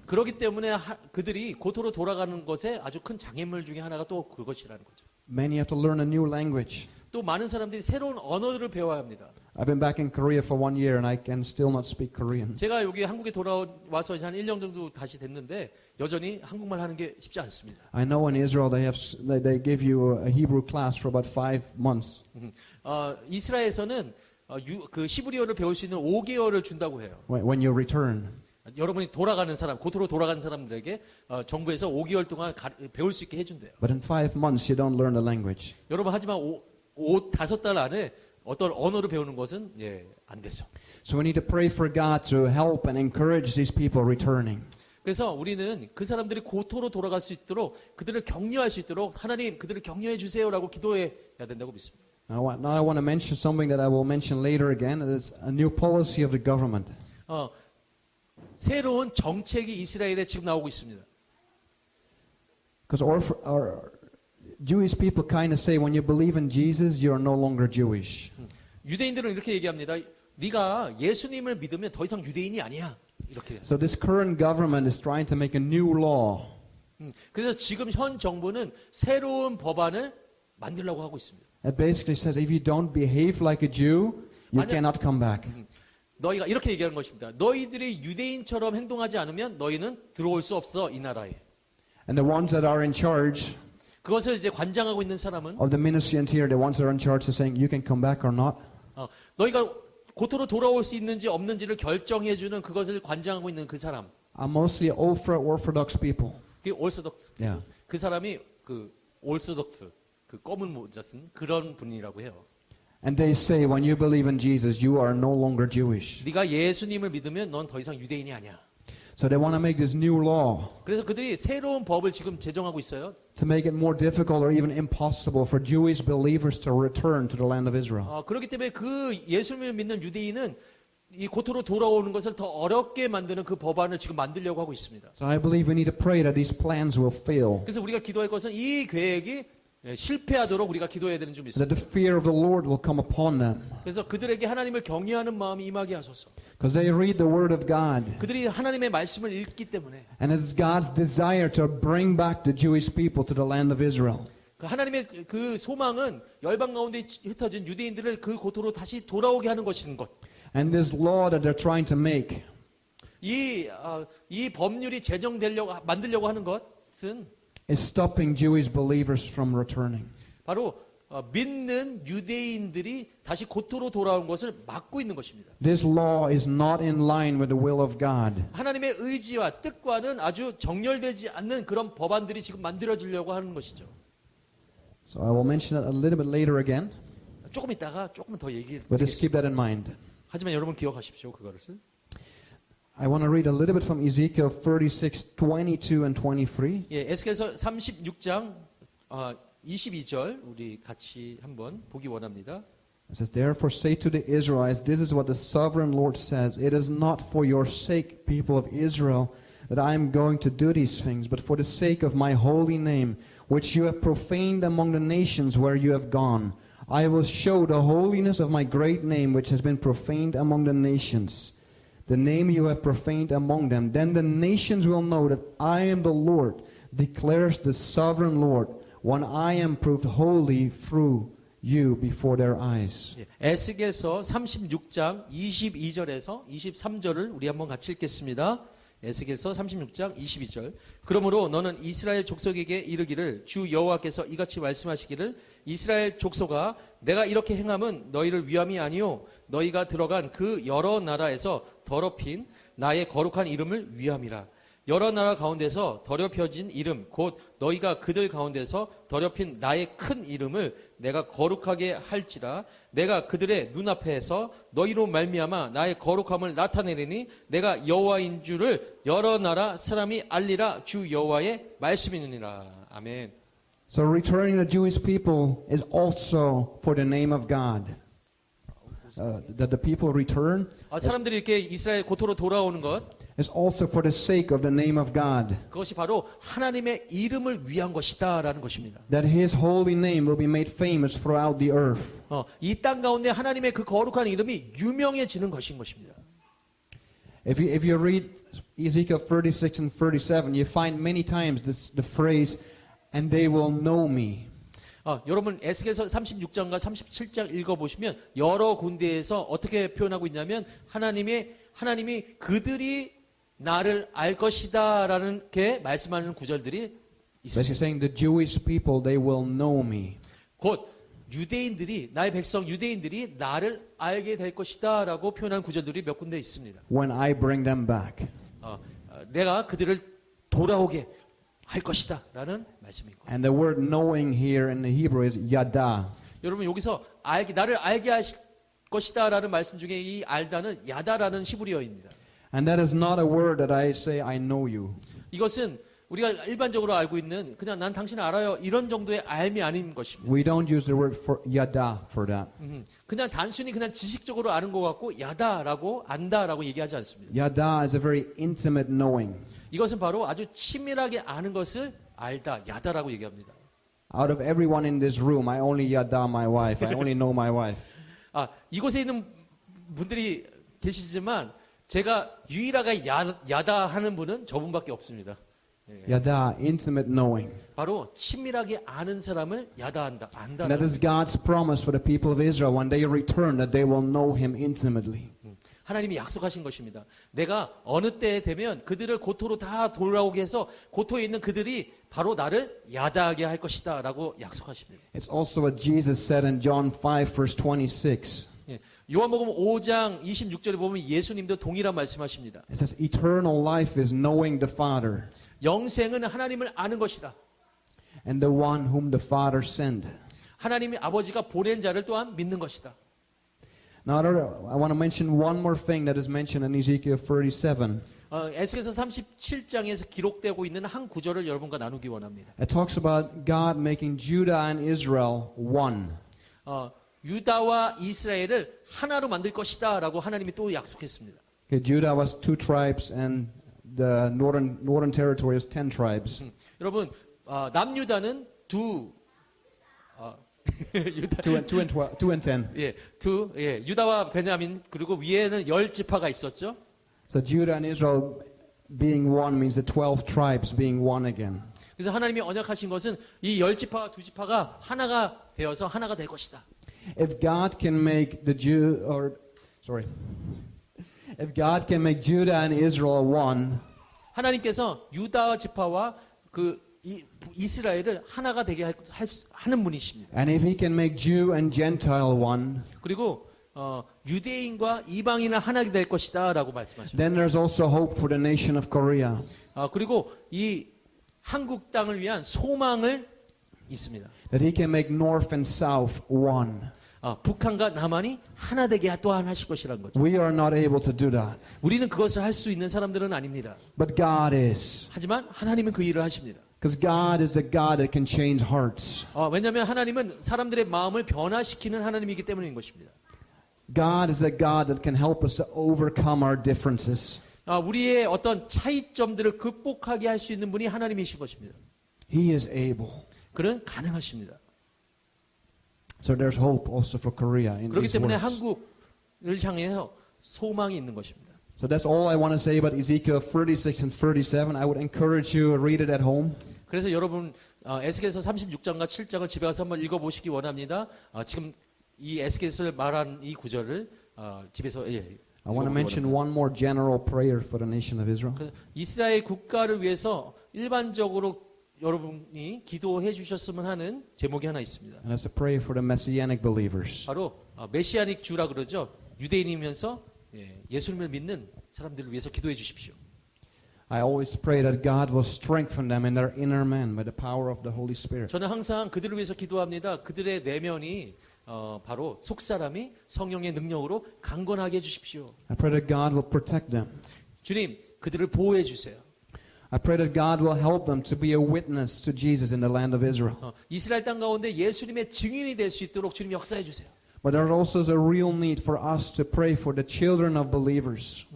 그렇기 때문에 그들이 고토로 돌아가는 것에 아주 큰 장애물 중에 하나가 또 그것이라는 거죠. Many have to learn a new language. 또 많은 사람들이 새로운 언어를 배워야 합니다. I've been back in Korea for 1 year and I can still not speak Korean. 제가 여기 한국에 돌아와서 한 1년 정도 다시 됐는데 여전히 한국말 하는 게 쉽지 않습니다. I know in Israel they give you a Hebrew class for about 5 months. 이스라엘에서는 그 히브리어를 배울 수 있는 5개월을 준다고 해요. When you return. 여러분이 돌아가는 사람, 고토로 돌아가는 사람들에게 정부에서 5개월 동안 배울 수 있게 해준대요. But in 5 months you don't learn the language. 여러분 하지만 5달 안에 어떤 언어를 배우는 것은 안 되죠. So we need to pray for God to help and encourage these people returning. 그래서 우리는 그 사람들이 고토로 돌아갈 수 있도록 그들을 격려할 수 있도록 하나님 그들을 격려해 주세요라고 기도해야 된다고 믿습니다. Now I want to mention something that I will mention later again. It's a new policy of the government. 새로운 정책이 이스라엘에 지금 나오고 있습니다. Because our Jewish people kind of say when you believe in Jesus, you are no longer Jewish. 유대인들은 이렇게 얘기합니다. 네가 예수님을 믿으면 더 이상 유대인이 아니야. 이렇게. So this current government is trying to make a new law. 그래서 지금 현 정부는 새로운 법안을 만들려고 하고 있습니다. It basically says if you don't behave like a Jew, you cannot come back. 너희가 이렇게 얘기하는 것입니다. 너희들이 유대인처럼 행동하지 않으면 너희는 들어올 수 없어 이 나라에. And the ones that are in charge 그것을 이제 관장하고 있는 사람은 of the ministry and here, the ones that are in charge are saying you can come back or not. 너희가 고토로 돌아올 수 있는지 없는지를 결정해주는 그것을 관장하고 있는 그 사람. Are mostly Orthodox people. 그 올소독스. Yeah. 그 사람이 그 올소독스, 그 검은 모자 쓴 그런 분이라고 해요. And they say when you believe in Jesus, you are no longer Jewish. 네가 예수님을 믿으면 넌 더 이상 유대인이 아니야. So they want to make this new law 그래서 그들이 새로운 법을 지금 제정하고 있어요. to make it more difficult or even impossible for Jewish believers to return to the land of Israel. 그렇기 때문에 그 예수님을 믿는 유대인은 이 고토로 돌아오는 것을 더 어렵게 만드는 그 법안을 지금 만들려고 하고 있습니다. So I believe we need to pray that these plans will fail. 그래서 우리가 기도할 것은 이 계획이 실패하도록 우리가 기도해야 되는 점 있습니다. that the fear of the Lord will come upon them. 그래서 그들에게 하나님을 경외하는 마음이 임하게 하소서. Because they read the Word of God. 그들이 하나님의 말씀을 읽기 때문에 And it's God's desire to bring back the Jewish people to the land of Israel. 그 하나님의 그 소망은 열방 가운데 흩어진 유대인들을 그 고토로 다시 돌아오게 하는 것인 것. And this law that they're trying to make 이 법률이 만들려고 하는 것은 is stopping Jewish believers from returning. 바로 믿는 유대인들이 다시 고토로 돌아온 것을 막고 있는 것입니다. This law is not in line with the will of God. 하나님의 의지와 뜻과는 아주 정렬되지 않는 그런 법안들이 지금 만들어지려고 하는 것이죠. So I will mention it a little bit later again, 조금 있다가 조금 더 but just keep 얘기하겠습니다. that in mind. 하지만 여러분 기억하십시오. 그것을. I want to read a little bit from Ezekiel 36:22 and 23. 예, 에스겔서 36장 22절 우리 같이 한번 보기 원합니다. It says, "Therefore say to the Israelites, this is what the sovereign Lord says, it is not for your sake, people of Israel, that I am going to do these things, but for the sake of my holy name, which you have profaned among the nations where you have gone. I will show the holiness of my great name, which has been profaned among the nations, the name you have profaned among them. Then the nations will know that I am the Lord, declares the sovereign Lord, when I am proved holy through you before their eyes." 예, 에스겔서 36장 22절에서 23절을 우리 한번 같이 읽겠습니다. 에스겔서 36장 22절. 그러므로 너는 이스라엘 족속에게 이르기를 주 여호와께서 이같이 말씀하시기를 이스라엘 족속아 내가 이렇게 행함은 너희를 위함이 아니요 너희가 들어간 그 여러 나라에서 더럽힌 나의 거룩한 이름을 위함이라. 여러 나라 가운데서 더럽혀진 이름 곧 너희가 그들 가운데서 더럽힌 나의 큰 이름을 내가 거룩하게 할지라. 내가 그들의 눈앞에서 너희로 말미암아 나의 거룩함을 나타내리니 내가 여호와인 줄을 여러 나라 사람이 알리라. 주 여호와의 말씀이니라. 아멘. So returning the Jewish people is also for the name of God. That the people return 사람들이 이렇게 이스라엘 고토로 돌아오는 것 is also for the sake of the name of God. 그것이 바로 하나님의 이름을 위한 것이다라는 것입니다. That His holy name will be made famous throughout the earth. 이 땅 가운데 하나님의 그 거룩한 이름이 유명해지는 것인 것입니다. If you read Ezekiel 36 and 37, you find many times the phrase, "and they will know me." 여러분 에스겔서 36장과 37장 읽어보시면 여러 군데에서 어떻게 표현하고 있냐면 하나님이 그들이 나를 알 것이다라는 게 말씀하는 구절들이 Basically 있습니다. saying the Jewish people, they will know me. 곧 유대인들이 나의 백성 유대인들이 나를 알게 될 것이다라고 표현하는 구절들이 몇 군데 있습니다. When I bring them back. 내가 그들을 돌아오게 할 것이다라는 말씀인 거예요. And the word knowing here in the Hebrew is yada. 여러분 여기서 나를 알게 하실 것이다라는 말씀 중에 이 알다는 야다라는 히브리어입니다. And that is not a word that I say I know you. 이것은 우리가 일반적으로 알고 있는 그냥 난 당신을 알아요 이런 정도의 알미 아닌 것입니다. We don't use the word for yada for that. 그냥 단순히 그냥 지식적으로 아는 것 같고 야다라고 안다라고 얘기하지 않습니다. Yada is a very intimate knowing. 이것은 바로 아주 치밀하게 아는 것을 알다, 야다라고 얘기합니다. Out of everyone in this room, I only yada my wife. I only know my wife. 이곳에 있는 분들이 계시지만 제가 유일하게 야다 하는 분은 저분밖에 없습니다. Yada, intimate knowing. 바로 친밀하게 아는 사람을 야다한다, 안다. And that is God's promise for the people of Israel when they return that they will know Him intimately. 하나님이 약속하신 것입니다. 내가 어느 때에 되면 그들을 고토로 다 돌아오게 해서 고토에 있는 그들이 바로 나를 야다하게 할 것이다 라고 약속하십니다. It's also what Jesus said in John 5 verse 26. 요한복음 5장 26절에 보면 예수님도 동일한 말씀하십니다. It says eternal life is knowing the Father 영생은 하나님을 아는 것이다. and the one whom the Father sent. 하나님이 아버지가 보낸 자를 또한 믿는 것이다. Now I want to mention one more thing that is mentioned in Ezekiel 37. 에스겔서 37장에서 기록되고 있는 한 구절을 여러분과 나누기 원합니다. It talks about God making Judah and Israel one. 유다와 이스라엘을 하나로 만들 것이다라고 하나님이 또 약속했습니다. Okay, Judah was 2 tribes and the northern territory is 10 tribes. 여러분 남유다는 두 유다, 2 and 10. 예, 유다와 베냐민 그리고 위에는 10지파가 있었죠. So Judah and Israel being one means the 12 tribes being one again. 그래서 하나님이 언약하신 것은 이 10지파와 2지파가 하나가 되어서 하나가 될 것이다. If God can make if God can make Judah and Israel one, 하나님께서 유다 지파와 이스라엘을 하나가 되게 하는 분이십니다. and if He can make Jew and Gentile one, 그리고 유대인과 이방인은 하나가 될 것이다라고 말씀하셨습니다. then there's also hope for the nation of Korea. 그리고 이 한국 땅을 위한 소망을 있습니다. That He can make North and South one. 북한과 남한이 하나 되게 또한 하실 것이라는 거죠. We are not able to do that, 우리는 그것을 할 수 있는 사람들은 아닙니다. but God is. 하지만 하나님은 그 일을 하십니다. Because God is a God that can change hearts. 왜냐하면 하나님은 사람들의 마음을 변화시키는 하나님이기 때문인 것입니다. God is a God that can help us to overcome our differences. 우리의 어떤 차이점들을 극복하게 할 수 있는 분이 하나님이신 것입니다. He is able. 그는 가능하십니다. So there's hope also for Korea in 그렇기 these 때문에 words. 한국을 향해서 소망이 있는 것입니다. So that's all I want to say about Ezekiel 36 and 37. I would encourage you to read it at home. 그래서 여러분 에스겔서 36장과 7장을 집에 가서 한번 읽어보시기 원합니다. 지금 이 에스겔서를 말한 이 구절을 집에서 I want to mention one more general prayer for the nation of Israel. 이스라엘 국가를 위해서 일반적으로 여러분이 기도해 주셨으면 하는 제목이 하나 있습니다. And that's a prayer for the Messianic believers. 바로 메시아닉 주라 그러죠. 유대인이면서 예수님을 믿는 사람들을 위해서 기도해 주십시오. I always pray that God will strengthen them in their inner man by the power of the Holy Spirit. 저는 항상 그들을 위해서 기도합니다. 그들의 내면이 바로 속사람이 성령의 능력으로 강건하게 해주십시오. I pray that God will protect them. 주님, 그들을 보호해 주세요. I pray that God will help them to be a witness to Jesus in the land of Israel. 이스라엘 땅 가운데 예수님의 증인이 될 수 있도록 주님 역사해 주세요. But there also is a real need for us to pray for the children of believers.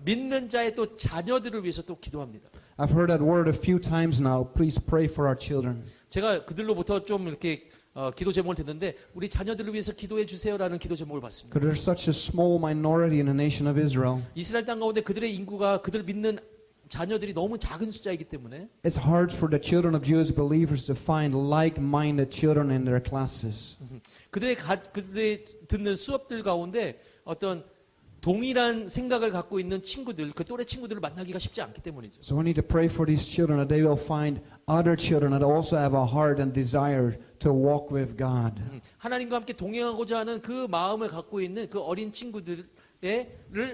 믿는 자의 또 자녀들을 위해서 또 기도합니다. I've heard that word a few times now. Please pray for our children. 제가 그들로부터 좀 이렇게 기도 제목을 듣는데 우리 자녀들을 위해서 기도해 주세요라는 기도 제목을 받습니다. Because there's such a small minority in the nation of Israel. 이스라엘 땅 가운데 그들의 인구가 그들 믿는 자녀들이 너무 작은 숫자이기 때문에 It's hard for the children of Jewish believers to find like-minded children in their classes. 그들의 듣는 수업들 가운데 어떤 동일한 생각을 갖고 있는 친구들, 그 또래 친구들을 만나기가 쉽지 않기 때문이죠. So we need to pray for these children that they will find other children that also have a heart and desire to walk with God. 하나님과 함께 동행하고자 하는 그 마음을 갖고 있는 그 어린 친구들을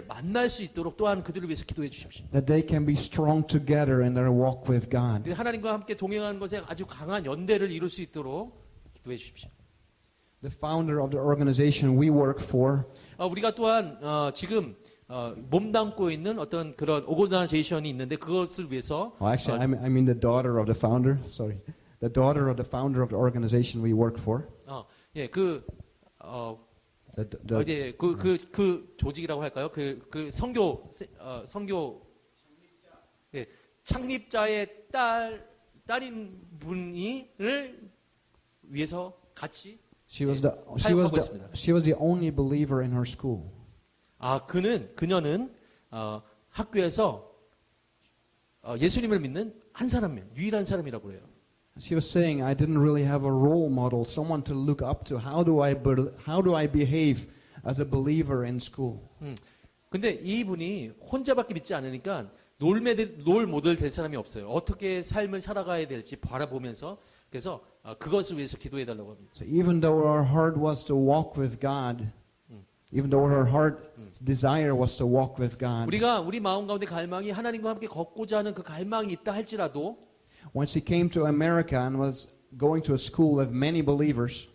만날 수 있도록 또한 그들을 위해서 기도해 주십시오. That they can be strong together in their walk with God. 하나님과 함께 동행하는 것에 아주 강한 연대를 이룰 수 있도록 기도해 주십시오. The founder of the organization we work for 우리가 또한 지금 몸담고 있는 어떤 그런 오거나이제이션이 있는데 그것을 위해서 actually, I mean the daughter of the founder. Sorry, the daughter of the founder of the organization we work for. 그 조직이라고 할까요? 그 선교 창립자의 딸인 분이를 위해서 같이 She was the only believer in her school. 그녀는 학교에서 예수님을 믿는 한 사람이에요. 유일한 사람이라고 그래요. She was saying, I didn't really have a role model, someone to look up to. How do I behave as a believer in school? 근데 이분이 혼자밖에 믿지 않으니까 롤 모델 될 사람이 없어요. 어떻게 삶을 살아가야 될지 바라보면서 그래서 그것을 위해서 기도해 달라고 합니다. So even though her heart was to walk with God, even though her heart's desire was to walk with God, 우리가 우리 마음 가운데 갈망이 하나님과 함께 걷고자 하는 그 갈망이 있다 할지라도 when she came to America and was going to a school with many believers,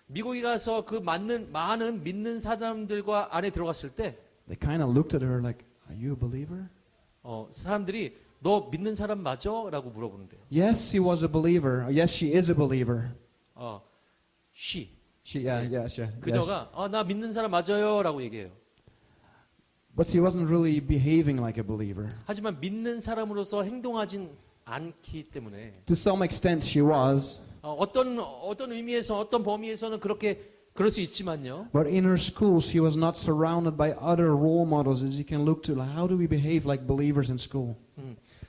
미국에 가서 그 많은 믿는 사람들과 안에 들어갔을 때 they kind of looked at her like, "Are you a believer?" 사람들이 너 믿는 사람 맞아? 라고 물어보는데요. Yes, she was a believer. Yes, she is a believer. 그녀가 나 믿는 사람 맞아요 라고 얘기해요. But she wasn't really behaving like a believer. 하지만 믿는 사람으로서 행동하진 않기 때문에 To some extent she was. 어떤 의미에서 어떤 범위에서는 그렇게 그럴 수 있지만요. But in her schools, she was not surrounded by other role models that she can look to. Like, how do we behave like believers in school?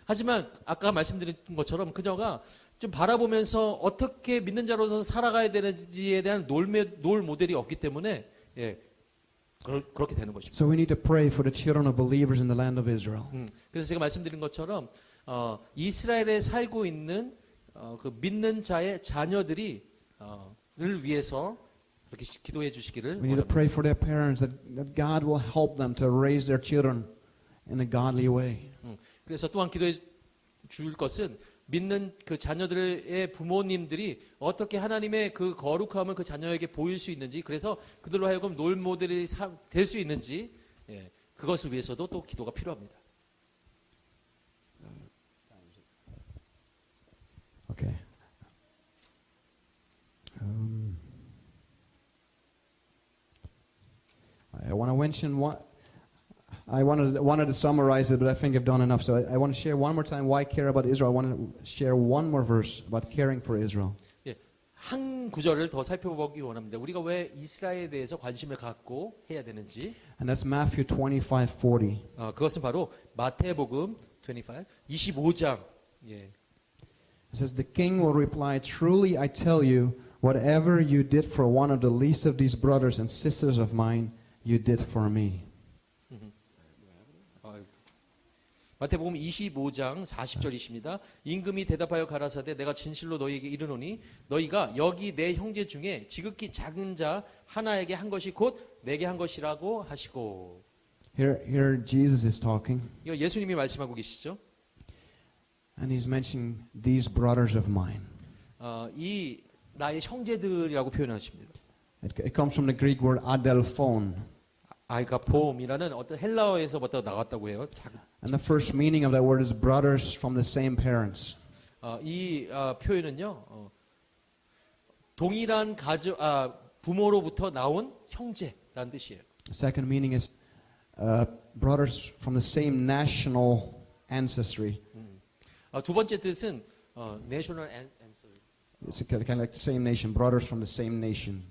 하지만 아까 말씀드린 것처럼 그녀가 좀 바라보면서 어떻게 믿는 자로서 살아가야 되는지에 대한 롤 모델이 없기 때문에 예, 그렇게 되는 것입니다. So we need to pray for the children of believers in the land of Israel. 그래서 제가 말씀드린 것처럼 이스라엘에 살고 있는 그 믿는 자의 자녀들이 를 위해서 이렇게 기도해 주시기를 We need to 원합니다. pray for their parents that God will help them to raise their children in a godly way. 그래서 또한 기도해 줄 것은 믿는 그 자녀들의 부모님들이 어떻게 하나님의 그 거룩함을 그 자녀에게 보일 수 있는지, 그래서 그들로 하여금 롤 모델이 될 수 있는지, 예, 그것을 위해서도 또 기도가 필요합니다. Okay. I want to mention what I wanted to summarize it, but I think I've done enough. So I want to share one more time why I care about Israel. I want to share one more verse about caring for Israel. 예, 한 구절을 더 살펴보기 원합니다. 우리가 왜 이스라엘에 대해서 관심을 갖고 해야 되는지. And that's Matthew 25:40. 그것은 바로 마태복음 25장. 예. It says, "The king will reply, 'Truly I tell you, whatever you did for one of the least of these brothers and sisters of mine, you did for me.'" 마태복음 25장 40절이십니다. 임금이 대답하여 가라사대 내가 진실로 너희에게 이르노니 너희가 여기 내 형제 중에 지극히 작은 자 하나에게 한 것이 곧 내게 한 것이라고 하시고. Here Jesus is talking, 이거 예수님이 말씀하고 계시죠. and he's mentioning these brothers of mine. 이 나의 형제들이라고 표현하십니다. It comes from the Greek word adelphon. 아이가폼이라는 어떤 헬라어에서부터 나왔다고 해요. And the first meaning of that word is brothers from the same parents. 이 표현은요, 동일한 부모로부터 나온 형제라는 뜻이에요. The second meaning is brothers from the same national ancestry. 두 번째 뜻은 national ancestry. It's kind of like the same nation, brothers from the same nation.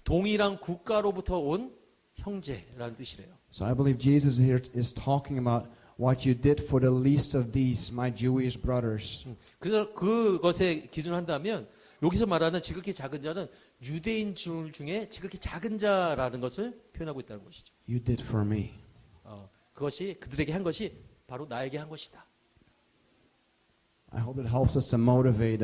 동일한 국가로부터 온 형제라는 뜻이래요. So I believe Jesus here is talking about what you did for the least of these, my Jewish brothers. 그래서 그것에 기준한다면 여기서 말하는 지극히 작은 자는 유대인 중에 지극히 작은 자라는 것을 표현하고 있다는 것이죠. You did for me. 그것이 그들에게 한 것이 바로 나에게 한 것이다. I hope it helps us to motivate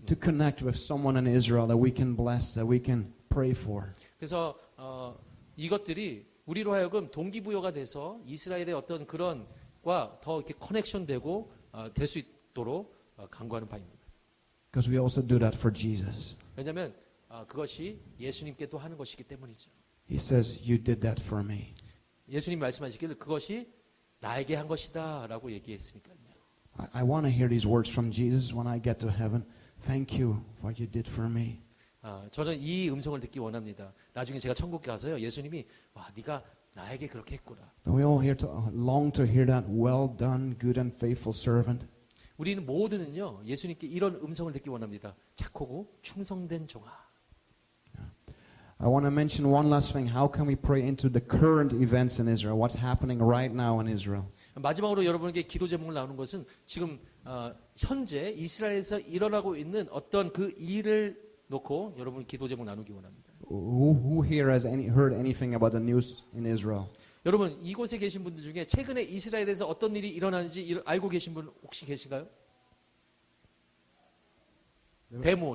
to connect with someone in Israel that we can bless, that we can pray for. 그래서 이것들이 우리로 하여금 동기부여가 돼서 이스라엘의 어떤 그런 과 더 이렇게 커넥션되고 될 수 있도록 간구하는 바입니다. Because we also do that for Jesus. 왜냐하면 그것이 예수님께 또 하는 것이기 때문이죠. He says, "You did that for me." 예수님 말씀하시기를 그것이 나에게 한 것이다라고 얘기했으니까요. I want to hear these words from Jesus when I get to heaven. Thank you for what you did for me. 저는 이 음성을 듣기 원합니다. 나중에 제가 천국에 가서요, 예수님이 와, 네가 나에게 그렇게 했구나. We all long to hear that. Well done, good and faithful servant. 우리는 모두는요, 예수님께 이런 음성을 듣기 원합니다. 착하고 충성된 종아. I want to mention one last thing. How can we pray into the current events in Israel? What's happening right now in Israel? 마지막으로 여러분에게 기도 제목을 나누는 것은 지금 현재 이스라엘에서 일어나고 있는 어떤 그 일을 놓고 여러분 기도 제목 나누기 원합니다. Who here has heard anything about the news in Israel? 여러분 이곳에 계신 분들 중에 최근에 이스라엘에서 어떤 일이 일어나는지 알고 계신 분 혹시 계신가요?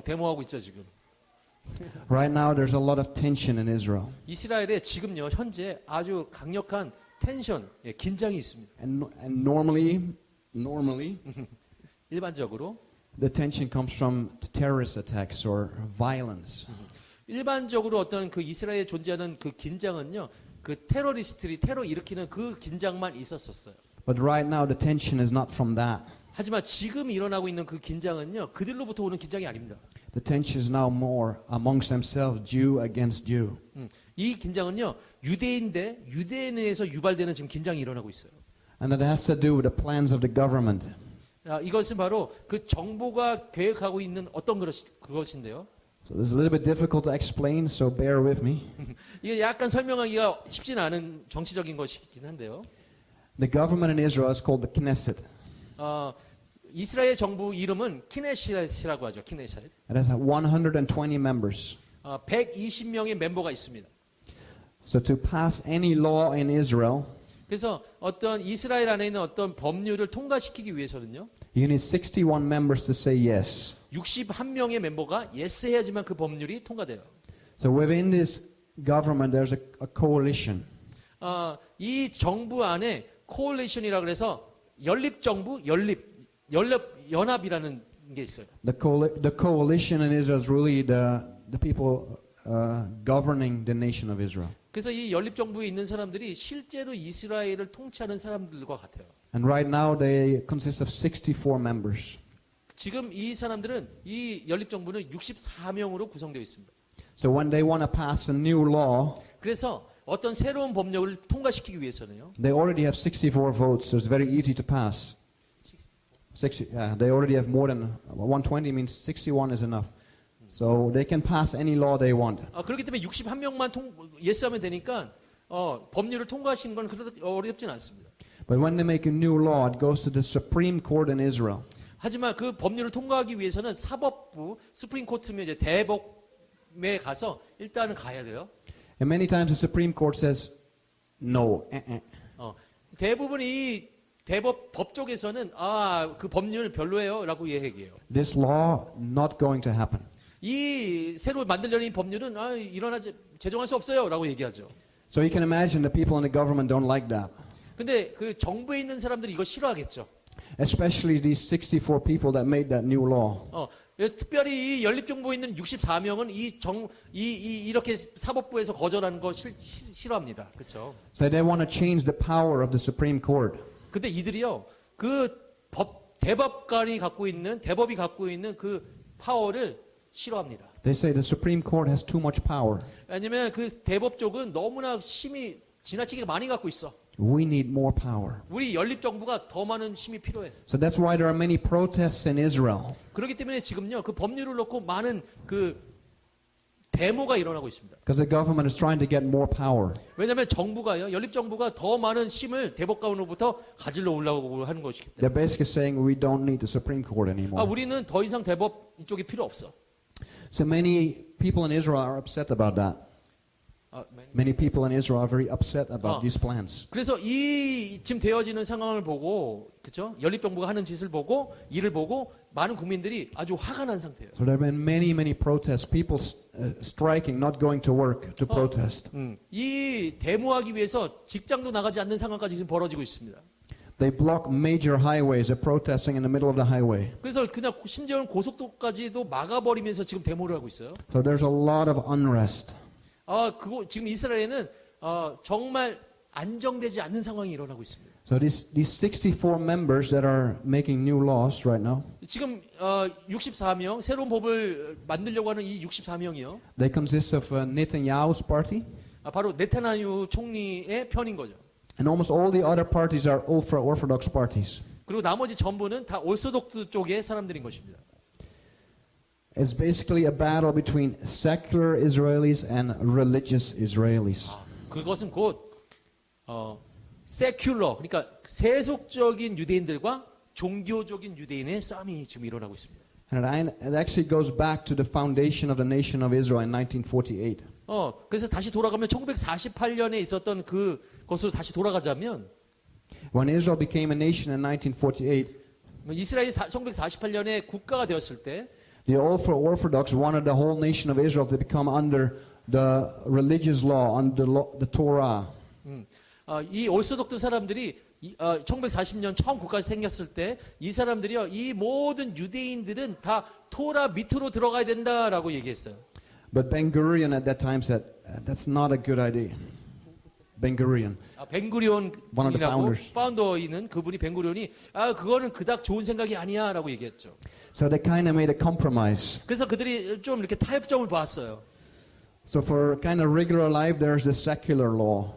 데모하고 있죠 지금. Right now there's a lot of tension in Israel. 이스라엘에 지금요 현재 아주 강력한 텐션, 긴장이 있습니다. And normally 일반적으로 the tension comes from terrorist attacks or violence. 일반적으로 어떤 그 이스라엘에 존재하는 그 긴장은요, 그 테러리스트들이 테러 일으키는 그 긴장만 있었었어요. But right now the tension is not from that. 하지만 지금 일어나고 있는 그 긴장은요, 그들로부터 오는 긴장이 아닙니다. The tension is now more amongst themselves, Jew against Jew. 이 긴장은요, 유대인 대 유대인에서 유발되는 지금 긴장이 일어나고 있어요. And that has to do with the plans of the government. 이것은 바로 그 정부가 계획하고 있는 어떤 그것인데요. So this is a little bit difficult to explain, so bear with me. 이게 약간 설명하기가 쉽지는 않은 정치적인 것이긴 한데요. The government in Israel is called the Knesset. 이스라엘 정부 이름은 키네셋이라고 하죠. 키네셋. It has 120 members. 120명의 멤버가 있습니다. So to pass any law in Israel, 그래서 어떤 이스라엘 안에 있는 어떤 법률을 통과시키기 위해서는요. you need 61 members to say yes. 61명의 멤버가 예스 해야지만 그 법률이 통과돼요. So within this government, there's a coalition. 이 정부 안에 코올레이션이라고 해서 연립정부, 연합이라는 게 있어요. The coalition in Israel is really the people governing the nation of Israel. 그래서 이 연립정부에 있는 사람들이 실제로 이스라엘을 통치하는 사람들과 같아요. And right now they consist of 64 members. 지금 이 사람들은 이 연립정부는 64명으로 구성되어 있습니다. So when they want to pass a new law, 그래서 어떤 새로운 법령을 통과시키기 위해서는요. they already have 64 votes, so it's very easy to pass. 60, yeah, they already have more than 120 means 61 is enough. So they can pass any law they want. 그렇기 때문에 61명만 예스하면 되니까 법률을 통과하시는 건 그렇게 어렵진 않습니다. But when they make a new law, it goes to the Supreme Court in Israel. 하지만 그 법률을 통과하기 위해서는 사법부, 스프링 코트면 이제 대법에 가서 일단은 가야 돼요. And many times the Supreme Court says no. 대부분 이 법 쪽에서는 그 법률 별로예요라고 얘기해요. This law not going to happen. 이 새로 만들려는 이 법률은 제정할 수 없어요라고 얘기하죠. So you can imagine the people in the government don't like that. 근데 그 정부에 있는 사람들이 이거 싫어하겠죠. Especially these 64 people that made that new law. 특별히 이 연립정부에 있는 64명은 이렇게 사법부에서 거절하는 거 싫어합니다. 그렇죠? So they want to change the power of the Supreme Court. 근데 이들이요. 그 대법이 갖고 있는 그 파워를 싫어합니다. They say the Supreme Court has too much power. 왜냐면 그 대법 쪽은 너무나 힘이 지나치게 많이 갖고 있어. We need more power. 우리 연립정부가 더 많은 힘이 필요해. So that's why there are many protests in Israel. 그렇기 때문에 지금요. 그 법률을 놓고 많은 그 데모가 일어나고 있습니다. Because the government is trying to get more power. 왜냐하면 정부가요. 연립정부가 더 많은 힘을 대법관으로부터 가지러 올라오고 하는 것이기 때문에. They're basically saying we don't need the Supreme Court anymore. 우리는 더 이상 대법 이쪽이 필요 없어. So many people in Israel are upset about that. Many people in Israel are very upset about these plans. 그래서 이 지금 되어지는 상황을 보고, 그렇죠? 연립정부가 하는 짓을 보고, 일을 보고 많은 국민들이 아주 화가 난 상태예요. So there have been many protests. People striking, not going to work to protest. 이 데모하기 위해서 직장도 나가지 않는 상황까지 지금 벌어지고 있습니다. They block major highways. They're protesting in the middle of the highway. 그래서 그냥 심지어는 고속도로까지도 막아버리면서 지금 데모를 하고 있어요. So there's a lot of unrest. 지금 이스라엘은 정말 안정되지 않는 상황이 일어나고 있습니다. So these 64 members that are making new laws right now, 지금 64명 새로운 법을 만들려고 하는 이 64명이요. they consist of Netanyahu's party. 바로 네타냐후 총리의 편인 거죠. And almost all the other parties are ultra-Orthodox parties. 그리고 나머지 전부는 다 올소독스 쪽의 사람들인 것입니다. It's basically a battle between secular Israelis and religious Israelis. 그것은 곧 secular, 그러니까 세속적인 유대인들과 종교적인 유대인의 싸움이 지금 일어나고 있습니다. And it actually goes back to the foundation of the nation of Israel in 1948. 그래서 다시 돌아가면 1948년에 있었던 그것으로 다시 돌아가자면 When Israel became a nation in 1948, 이스라엘이 1948년에 국가가 되었을 때 the ultra-Orthodox wanted the whole nation of Israel to become under the religious law, under the Torah. 이 올소독스 사람들이 1940년 처음 국가가 생겼을 때 이 사람들이요, 이 모든 유대인들은 다 토라 밑으로 들어가야 된다라고 얘기했어요. But Ben-Gurion at that time said, that's not a good idea. Ben-Gurion. 벤구리온 One of the 이라고 founders. 파운더인 그분이 벤구리온이 그거는 그닥 좋은 생각이 아니야라고 얘기했죠. So they kind of made a compromise. 그래서 그들이 좀 이렇게 타협점을 봤어요. So for kind of regular life, there's the secular law.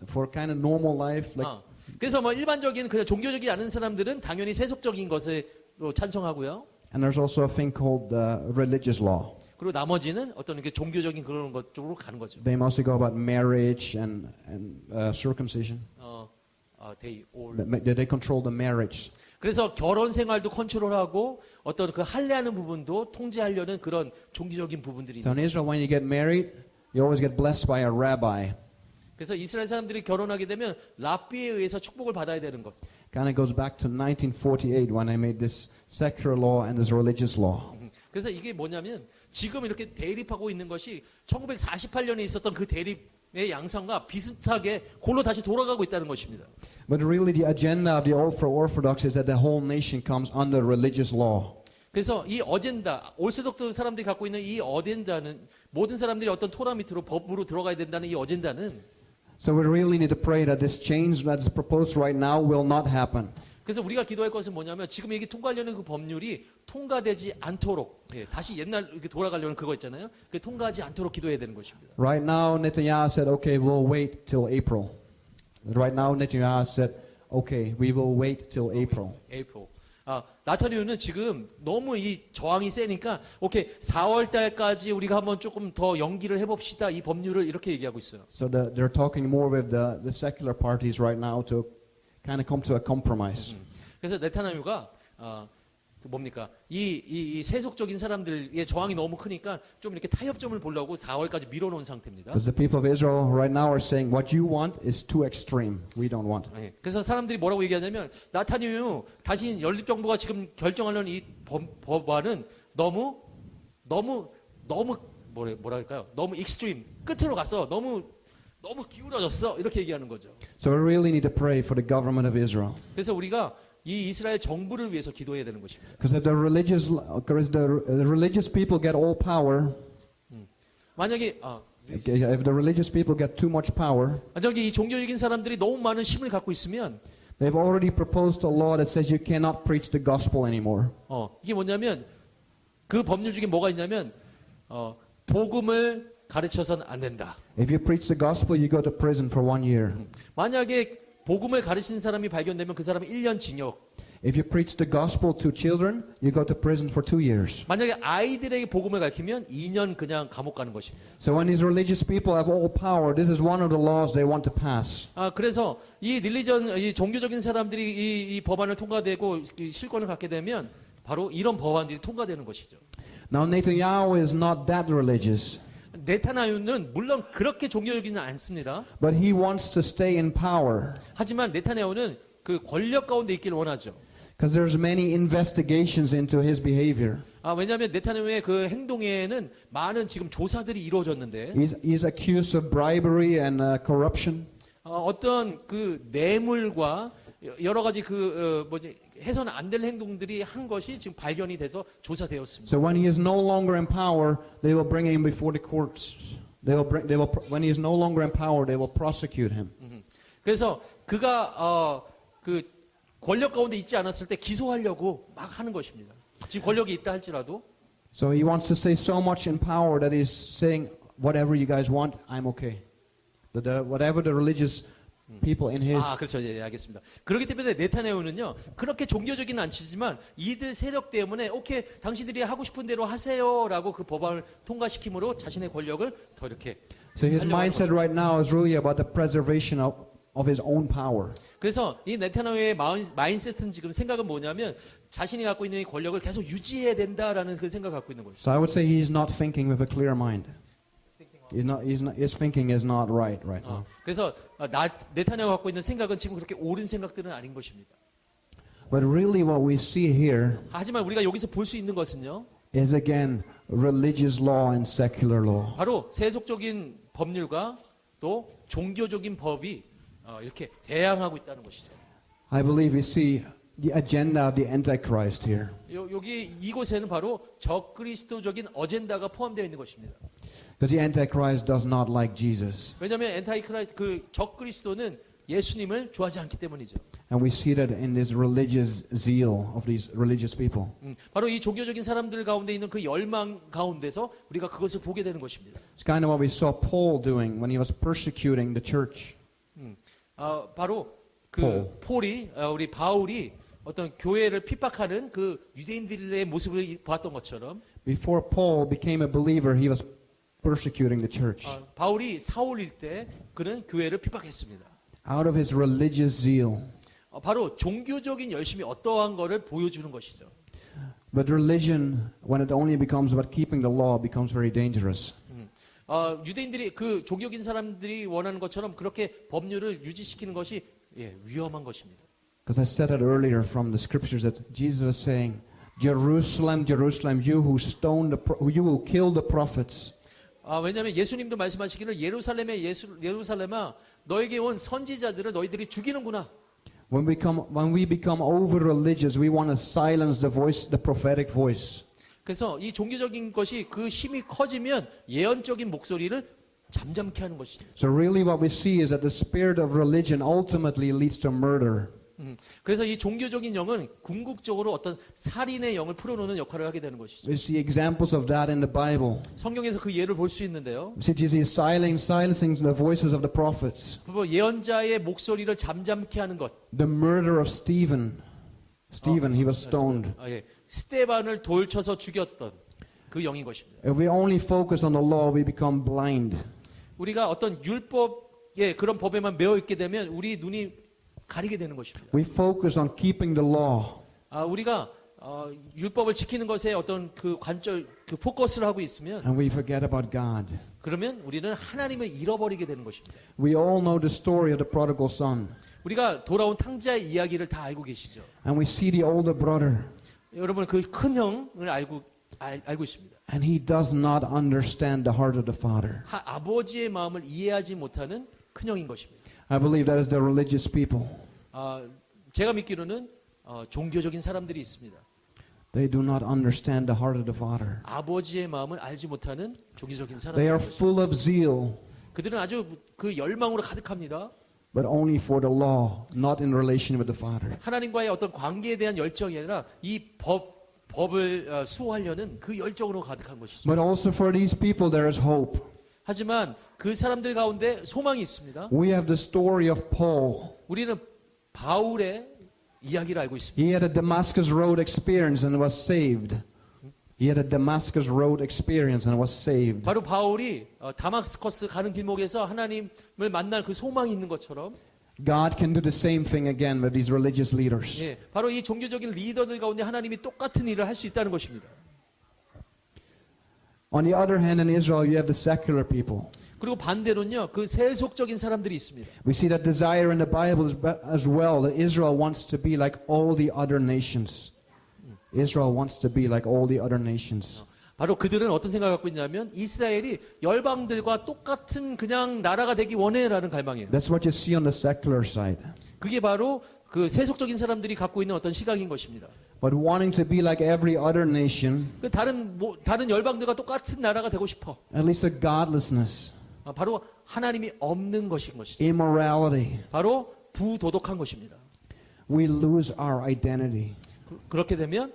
For kind of normal life, like 그래서 뭐 일반적인 그냥 종교적이지 않은 사람들은 당연히 세속적인 것으로 찬성하고요. And there's also a thing called religious law. 그리고 나머지는 어떤 이렇게 종교적인 그런 것 쪽으로 가는 거죠. They mostly go about marriage and circumcision. They all. They control the marriage. 그래서 결혼 생활도 컨트롤하고 어떤 그 할례하는 부분도 통제하려는 그런 종교적인 부분들이 So 있는. in Israel, when you get married, you always get blessed by a rabbi. 그래서 이스라엘 사람들이 결혼하게 되면 랍비에 의해서 축복을 받아야 되는 것. Kind of goes back to 1948 when I made this secular law and this religious law. 그래서 이게 뭐냐면 지금 이렇게 대립하고 있는 것이 1948년에 있었던 그 대립의 양상과 비슷하게 골로 다시 돌아가고 있다는 것입니다. But really, the agenda of the Orthodox is that the whole nation comes under religious law. 그래서 이 어젠다, 올소독스 사람들이 갖고 있는 이 어젠다는 모든 사람들이 어떤 토라 밑으로 법으로 들어가야 된다는 이 어젠다는 So we really need to pray that this change that is proposed right now will not happen. 그래서 우리가 기도할 것은 뭐냐면 지금 여기 통과하려는 그 법률이 통과되지 않도록 다시 옛날 이렇게 돌아가려는 그거 있잖아요. 그 통과하지 않도록 기도해야 되는 것입니다. Right now, Netanyahu said, okay, we'll wait till April. Right now, Netanyahu said, okay, we will wait till April. April. 나타뉴는 지금 너무 이 저항이 세니까 오케이 4월 달까지 우리가 한번 조금 더 연기를 해봅시다. 이 법률을 이렇게 얘기하고 있어요. So they're talking more with the secular parties right now to kind of come to a compromise. 그래서 네타냐후가 뭡니까? 이 세속적인 사람들의 저항이 너무 크니까 좀 이렇게 타협점을 보려고 4월까지 밀어놓은 상태입니다. Because the people of Israel right now are saying, what you want is too extreme. We don't want. 그래서 사람들이 뭐라고 얘기하냐면 나타뉴 다시 연립정부가 지금 결정하려는 이 법안은 너무 뭐랄까요? 너무 익스트림 끝으로 갔어. 너무 기울어졌어. 이렇게 얘기하는 거죠. So we really need to pray for the government of Israel. 그래서 우리가 이 이스라엘 정부를 위해서 기도해야 되는 것입니다. Because if the religious people get all power, 만약에 if the religious people get too much power, 만약에 이 종교적인 사람들이 너무 많은 힘을 갖고 있으면 they've already proposed a law that says you cannot preach the gospel anymore. 이게 뭐냐면 그 법률 중에 뭐가 있냐면 복음을 가르쳐서는 안 된다. If you preach the gospel, you go to prison for 1 year. 만약에 복음을 가르치는 사람이 발견되면 그 사람은 1년 징역. If you preach the gospel to children, you go to prison for 2 years. 만약에 아이들에게 복음을 가르치면 2년 그냥 감옥 가는 것입니다. So when these religious people have all power, this is one of the laws they want to pass. 그래서 이 종교적인 사람들이 이 법안을 통과되고 이 실권을 갖게 되면 바로 이런 법안들이 통과되는 것이죠. Now Netanyahu is not that religious. 네타냐후는 물론 그렇게 종교적이지는 않습니다. But he wants to stay in power. 하지만 네타냐후는 그 권력 가운데 있기를 원하죠. Because there's many investigations into his behavior. 왜냐하면 네타냐후의 그 행동에는 많은 지금 조사들이 이루어졌는데 He's accused of bribery and corruption. 어떤 그 뇌물과 여러 가지 해서는 안 될 행동들이 한 것이 지금 발견이 돼서 조사되었습니다. So when he is no longer in power, they will bring him before the courts. When he is no longer in power, they will prosecute him. 그래서 그가 그 권력 가운데 있지 않았을 때 기소하려고 막 하는 것입니다. 지금 권력이 있다 할지라도. So he wants to stay so much in power that he's saying, whatever you guys want, I'm okay. Whatever the religious people in his. 그렇죠. 예, 알겠습니다. 그렇기 때문에 네타냐후는요, 그렇게 종교적이는 않지만 이들 세력 때문에 오케이, 당신들이 하고 싶은 대로 하세요라고 그 법안을 통과시킴으로 자신의 권력을 더 이렇게. So his mindset right now is really about the preservation of his own power. 그래서 이 네타냐후의 마인셋은 지금 생각은 뭐냐면 자신이 갖고 있는 이 권력을 계속 유지해야 된다라는 그 생각을 갖고 있는 거죠. So I would say he's not thinking with a clear mind. His thinking is not right now. 그래서 네타냐후가 갖고 있는 생각은 지금 그렇게 옳은 생각들은 아닌 것입니다. But really what we see here 하지만 우리가 여기서 볼 수 있는 것은요, is again religious law and secular law. 바로 세속적인 법률과 또 종교적인 법이 이렇게 대항하고 있다는 것이죠. I believe we see the agenda of the Antichrist here. 여기 이곳에는 바로 적그리스도적인 어젠다가 포함되어 있는 것입니다. Because the Antichrist does not like Jesus. 왜냐하면 엔타이크라이스트 그 적그리스도는 예수님을 좋아하지 않기 때문이죠. And we see that in this religious zeal of these religious people. 바로 이 종교적인 사람들 가운데 있는 그 열망 가운데서 우리가 그것을 보게 되는 것입니다. It's kind of what we saw Paul doing when he was persecuting the church. 바로 폴이 우리 바울이 어떤 교회를 핍박하는 그 유대인들의 모습을 보았던 것처럼 Before Paul became a believer, he was persecuting the church. 바울이 사울일 때 그는 교회를 핍박했습니다. Out of his religious zeal. 바로 종교적인 열심이 어떠한 거를 보여주는 것이죠. But religion, when it only becomes about keeping the law, becomes very dangerous. 유대인들이 그 종교적인 사람들이 원하는 것처럼 그렇게 법률을 유지시키는 것이 위험한 것입니다. Because I said it earlier from the scriptures that Jesus was saying, Jerusalem, Jerusalem, you who killed the prophets. 왜냐하면 예수님도 말씀하시기를 예루살렘아 너에게 온 선지자들을 너희들이 죽이는구나. When we become over religious, we want to silence the prophetic voice. 그래서 이 종교적인 것이 그 힘이 커지면 예언적인 목소리를 잠잠케 하는 것입니다. So really what we see is that the spirit of religion ultimately leads to murder. 그래서 이 종교적인 영은 궁극적으로 어떤 살인의 영을 풀어놓는 역할을 하게 되는 것이죠. We see examples of that in the Bible. 성경에서 그 예를 볼 수 있는데요. We see Jesus silencing the voices of the prophets. 예언자의 목소리를 잠잠케 하는 것. The murder of Stephen. Stephen, he was stoned. 스테반을 돌쳐서 죽였던 그 영인 것입니다. If we only focus on the law, we become blind. 우리가 어떤 율법의 그런 법에만 매여 있게 되면 우리 눈이 가리게 되는 것입니다. We focus on keeping the law. 우리가 율법을 지키는 것에 어떤 그 관절, 그 포커스를 하고 있으면 And we forget about God. 그러면 우리는 하나님을 잃어버리게 되는 것입니다. We all know the story of the prodigal son. 우리가 돌아온 탕자의 이야기를 다 알고 계시죠. And we see the older brother. 여러분 그 큰 형을 알고 있습니다. And he does not understand the heart of the father. 아버지의 마음을 이해하지 못하는 큰 형인 것입니다. I believe that is the religious people. 제가 믿기로는 종교적인 사람들이 있습니다. They do not understand the heart of the father. 아버지의 마음을 알지 못하는 종교적인 They are 사람들. full of zeal, 그들은 아주 그 열망으로 가득합니다. but only for the law, not in relation with the father. 하나님과의 어떤 관계에 대한 열정이 아니라 이 법을 수호하려는 그 열정으로 가득한 것이죠. But also for these people there is hope. 하지만 그 사람들 가운데 소망이 있습니다. We have the story of Paul. 우리는 바울의 이야기를 알고 있습니다. He had a Damascus Road experience and was saved. He had a Damascus Road experience and was saved. 바로 바울이 다마스커스 가는 길목에서 하나님을 만날 그 소망이 있는 것처럼 God can do the same thing again with these religious leaders. 바로 이 종교적인 리더들 가운데 하나님이 똑같은 일을 할 수 있다는 것입니다. On the other hand, in Israel, you have the secular people. 그리고 반대로는요, 그 세속적인 사람들이 있습니다. We see that desire in the Bible as well, that Israel wants to be like all the other nations. Israel wants to be like all the other nations. 바로 그들은 어떤 생각을 갖고 있냐면 이스라엘이 열방들과 똑같은 그냥 나라가 되기 원해라는 갈망이에요. That's what you see on the secular side. 그게 바로 그 세속적인 사람들이 갖고 있는 어떤 시각인 것입니다. But wanting to be like every other nation, 그 다른 열방들과 똑같은 나라가 되고 싶어. at least a godlessness, 바로 하나님이 없는 것인 것이죠. immorality, 바로 부도덕한 것입니다. we lose our identity. 그렇게 되면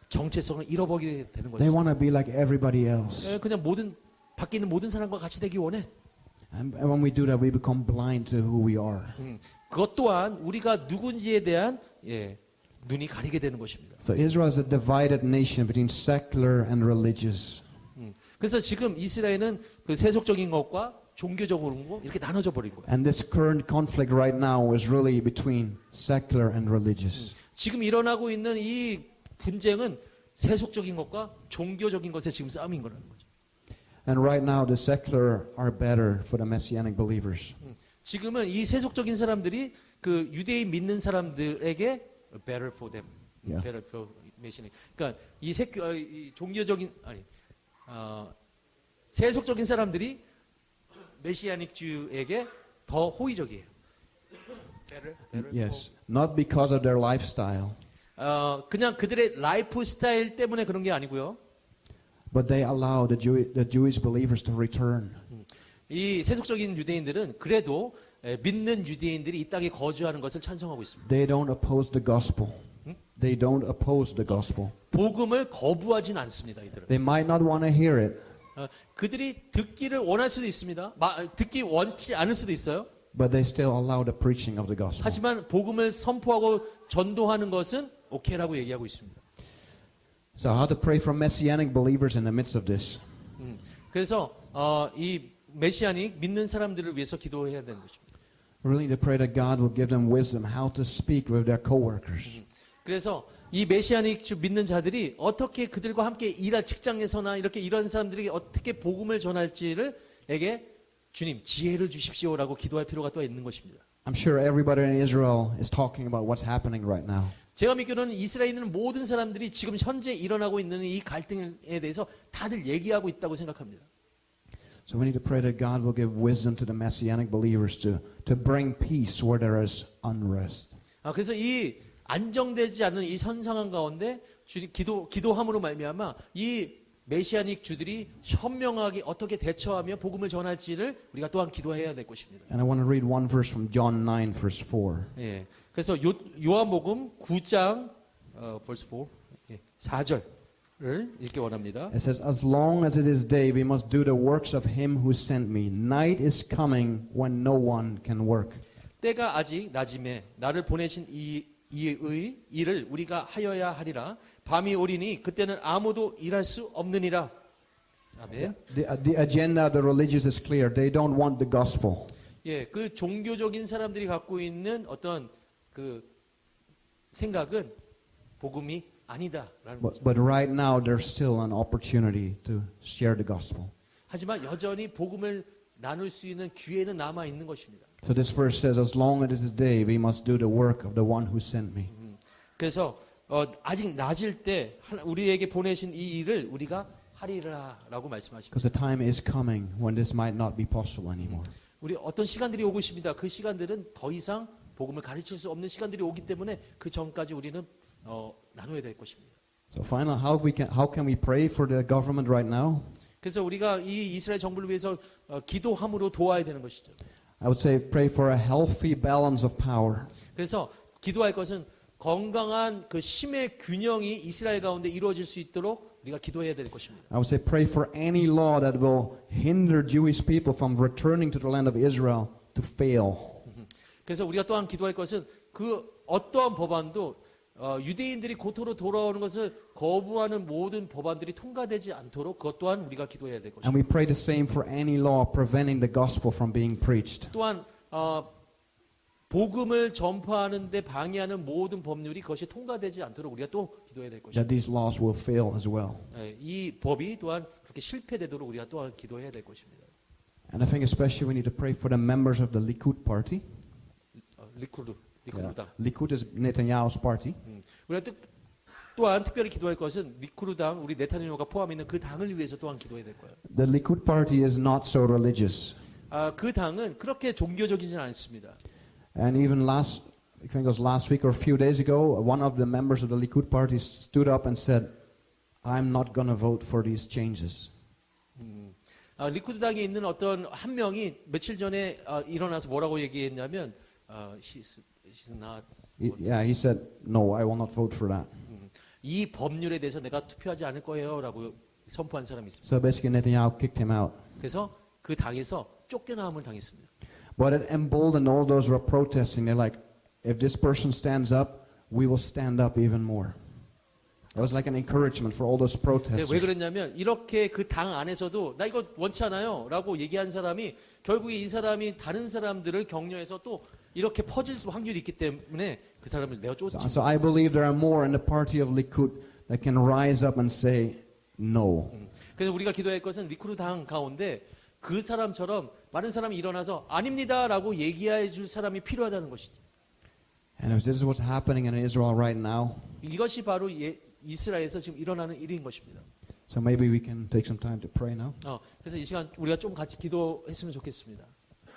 정체성을 잃어버리게 되는 They 것이죠. want to be like everybody else. 그냥 밖에 있는 모든 사람과 같이 되기 원해. And when we do that, we become blind to who we are. 그것 또한 우리가 누군지에 대한 눈이 가리게 되는 것입니다. So Israel is a divided nation between secular and religious. 그래서 지금 이스라엘은 그 세속적인 것과 종교적으로 이렇게 나눠져 버리고. And this current conflict right now is really between secular and religious. 지금 일어나고 있는 이 분쟁은 세속적인 것과 종교적인 것의 지금 싸움인 거라는 거죠. And right now, the secular are better for the messianic believers. 지금은 이 세속적인 사람들이 그 유대인 믿는 사람들에게 better for them, Yeah. better for messianic. 그러니까 이 종교적인 세속적인 사람들이 메시아닉 주에게 더 호의적이에요. better Yes, not because of their lifestyle, 그냥 그들의 라이프 스타일 때문에 그런 게 아니고요. but they allow the Jewish believers to return. 이 세속적인 유대인들은 그래도 믿는 유대인들이 이 땅에 거주하는 것을 찬성하고 있습니다. They don't oppose the gospel. They don't oppose the gospel. 복음을 거부하진 않습니다. 이들은 They might not want to hear it, 그들이 듣기를 원할 수도 있습니다. 듣기 원치 않을 수도 있어요. but they still allow the preaching of the gospel. 하지만 복음을 선포하고 전도하는 것은 오케이라고 얘기하고 있습니다. So how to pray for messianic believers in the midst of this? 그래서 이 메시아닉 믿는 사람들을 위해서 기도해야 되는 것입니다. Really need to pray that God will give them wisdom how to speak with their coworkers. 그래서 이 메시아닉 믿는 자들이 어떻게 그들과 함께 일할 직장에서나 이렇게 이런 사람들에게 어떻게 복음을 전할지를 에게 주님 지혜를 주십시오라고 기도할 필요가 또 있는 것입니다. I'm sure everybody in Israel is talking about what's happening right now. 제가 믿기로는 이스라엘에 있는 모든 사람들이 지금 현재 일어나고 있는 이 갈등에 대해서 다들 얘기하고 있다고 생각합니다. So we need to pray that God will give wisdom to the messianic believers to bring peace where there is unrest. 그래서 이 안정되지 않은 이 선 상황 가운데 기도함으로 말미암아 이 메시아닉 주들이 현명하게 어떻게 대처하며 복음을 전할지를 우리가 또한 기도해야 될 것입니다. And I want to read one verse from John 9, verse 4. 예, 그래서 요한복음 9장 verse 4, 4절을 읽기 원합니다. It says, As long as it is day, we must do the works of him who sent me. Night is coming when no one can work. 때가 아직 낮임에 나를 보내신 이의 일을 우리가 하여야 하리라. 밤이 오리니 그때는 아무도 일할 수 없느니라. 아멘. The agenda of the religious is clear. They don't want the gospel. 예, 그 종교적인 사람들이 갖고 있는 어떤 그 생각은 복음이 아니다라는 거죠. But right now, there's still an opportunity to share the gospel. 하지만 여전히 복음을 나눌 수 있는 기회는 남아 있는 것입니다. So this verse says, As long as it is day, we must do the work of the one who sent me. 그래서 아직 낮일 때 우리에게 보내신 이 일을 우리가 하리라라고 말씀하십니다. Because the time is coming when this might not be possible anymore. 우리 어떤 시간들이 오고 있습니다. 그 시간들은 더 이상 복음을 가르칠 수 없는 시간들이 오기 때문에 그 전까지 우리는 나눠야 될 것입니다. So finally, how can we pray for the government right now? 그래서 우리가 이 이스라엘 정부를 위해서 기도함으로 도와야 되는 것이죠. I would say pray for a healthy balance of power. 그래서 기도할 것은 건강한 그 힘의 균형이 이스라엘 가운데 이루어질 수 있도록 우리가 기도해야 될 것입니다. I would say pray for any law that will hinder Jewish people from returning to the land of Israel to fail. 그래서 우리가 또한 기도할 것은 그 어떠한 법안도 유대인들이 고토로 돌아오는 것을 거부하는 모든 법안들이 통과되지 않도록 그것 또한 우리가 기도해야 될 것입니다. And we pray the same for any law preventing the gospel from being preached. 또한 복음을 전파하는 데 방해하는 모든 법률이 그것이 통과되지 않도록 우리가 또 기도해야 될 것입니다. That these laws will fail as well. 이 법이 또한 그렇게 실패되도록 우리가 또한 기도해야 될 것입니다. And I think especially we need to pray for the members of the Likud party. 리쿠르당. Likud is Netanyahu's party. 우리가 또한 특별히 기도할 것은 리쿠르당, 우리 네타냐후가 포함해 있는 그 당을 위해서 또한 기도해야 될 거예요. The Likud party is not so religious. 그 당은 그렇게 종교적이진 않습니다. And even I think it was last week or a few days ago, one of the members of the Likud party stood up and said, I'm not going to vote for these changes. 리쿠드당에 있는 어떤 한 명이 며칠 전에 일어나서 뭐라고 얘기했냐면 he's not He said, no, I will not vote for that. 이 법률에 대해서 내가 투표하지 않을 거예요라고 선포한 사람이 있습니다. So basically Netanyahu kicked him out. 그래서 그 당에서 쫓겨나음을 당했습니다. But it emboldened all those who are protesting. They're like, if this person stands up, we will stand up even more. It was like an encouragement for all those protesters. 왜 그랬냐면 이렇게 그 당 안에서도 나 이거 원치 않아요 라고 얘기한 사람이 결국에 이 사람이 다른 사람들을 격려해서 또 이렇게 퍼질 확률이 있기 때문에 그 사람을 내어 쫓지. So I believe there are more in the party of Likud that can rise up and say no. 그래서 우리가 기도할 것은 리쿠드 당 가운데 그 사람처럼 많은 사람이 일어나서 아닙니다라고 얘기해 줄 사람이 필요하다는 것이죠. And if this is what's happening in Israel right now, 이것이 바로 이스라엘에서 지금 일어나는 일인 것입니다. so maybe we can take some time to pray now. 그래서 이 시간 우리가 좀 같이 기도했으면 좋겠습니다.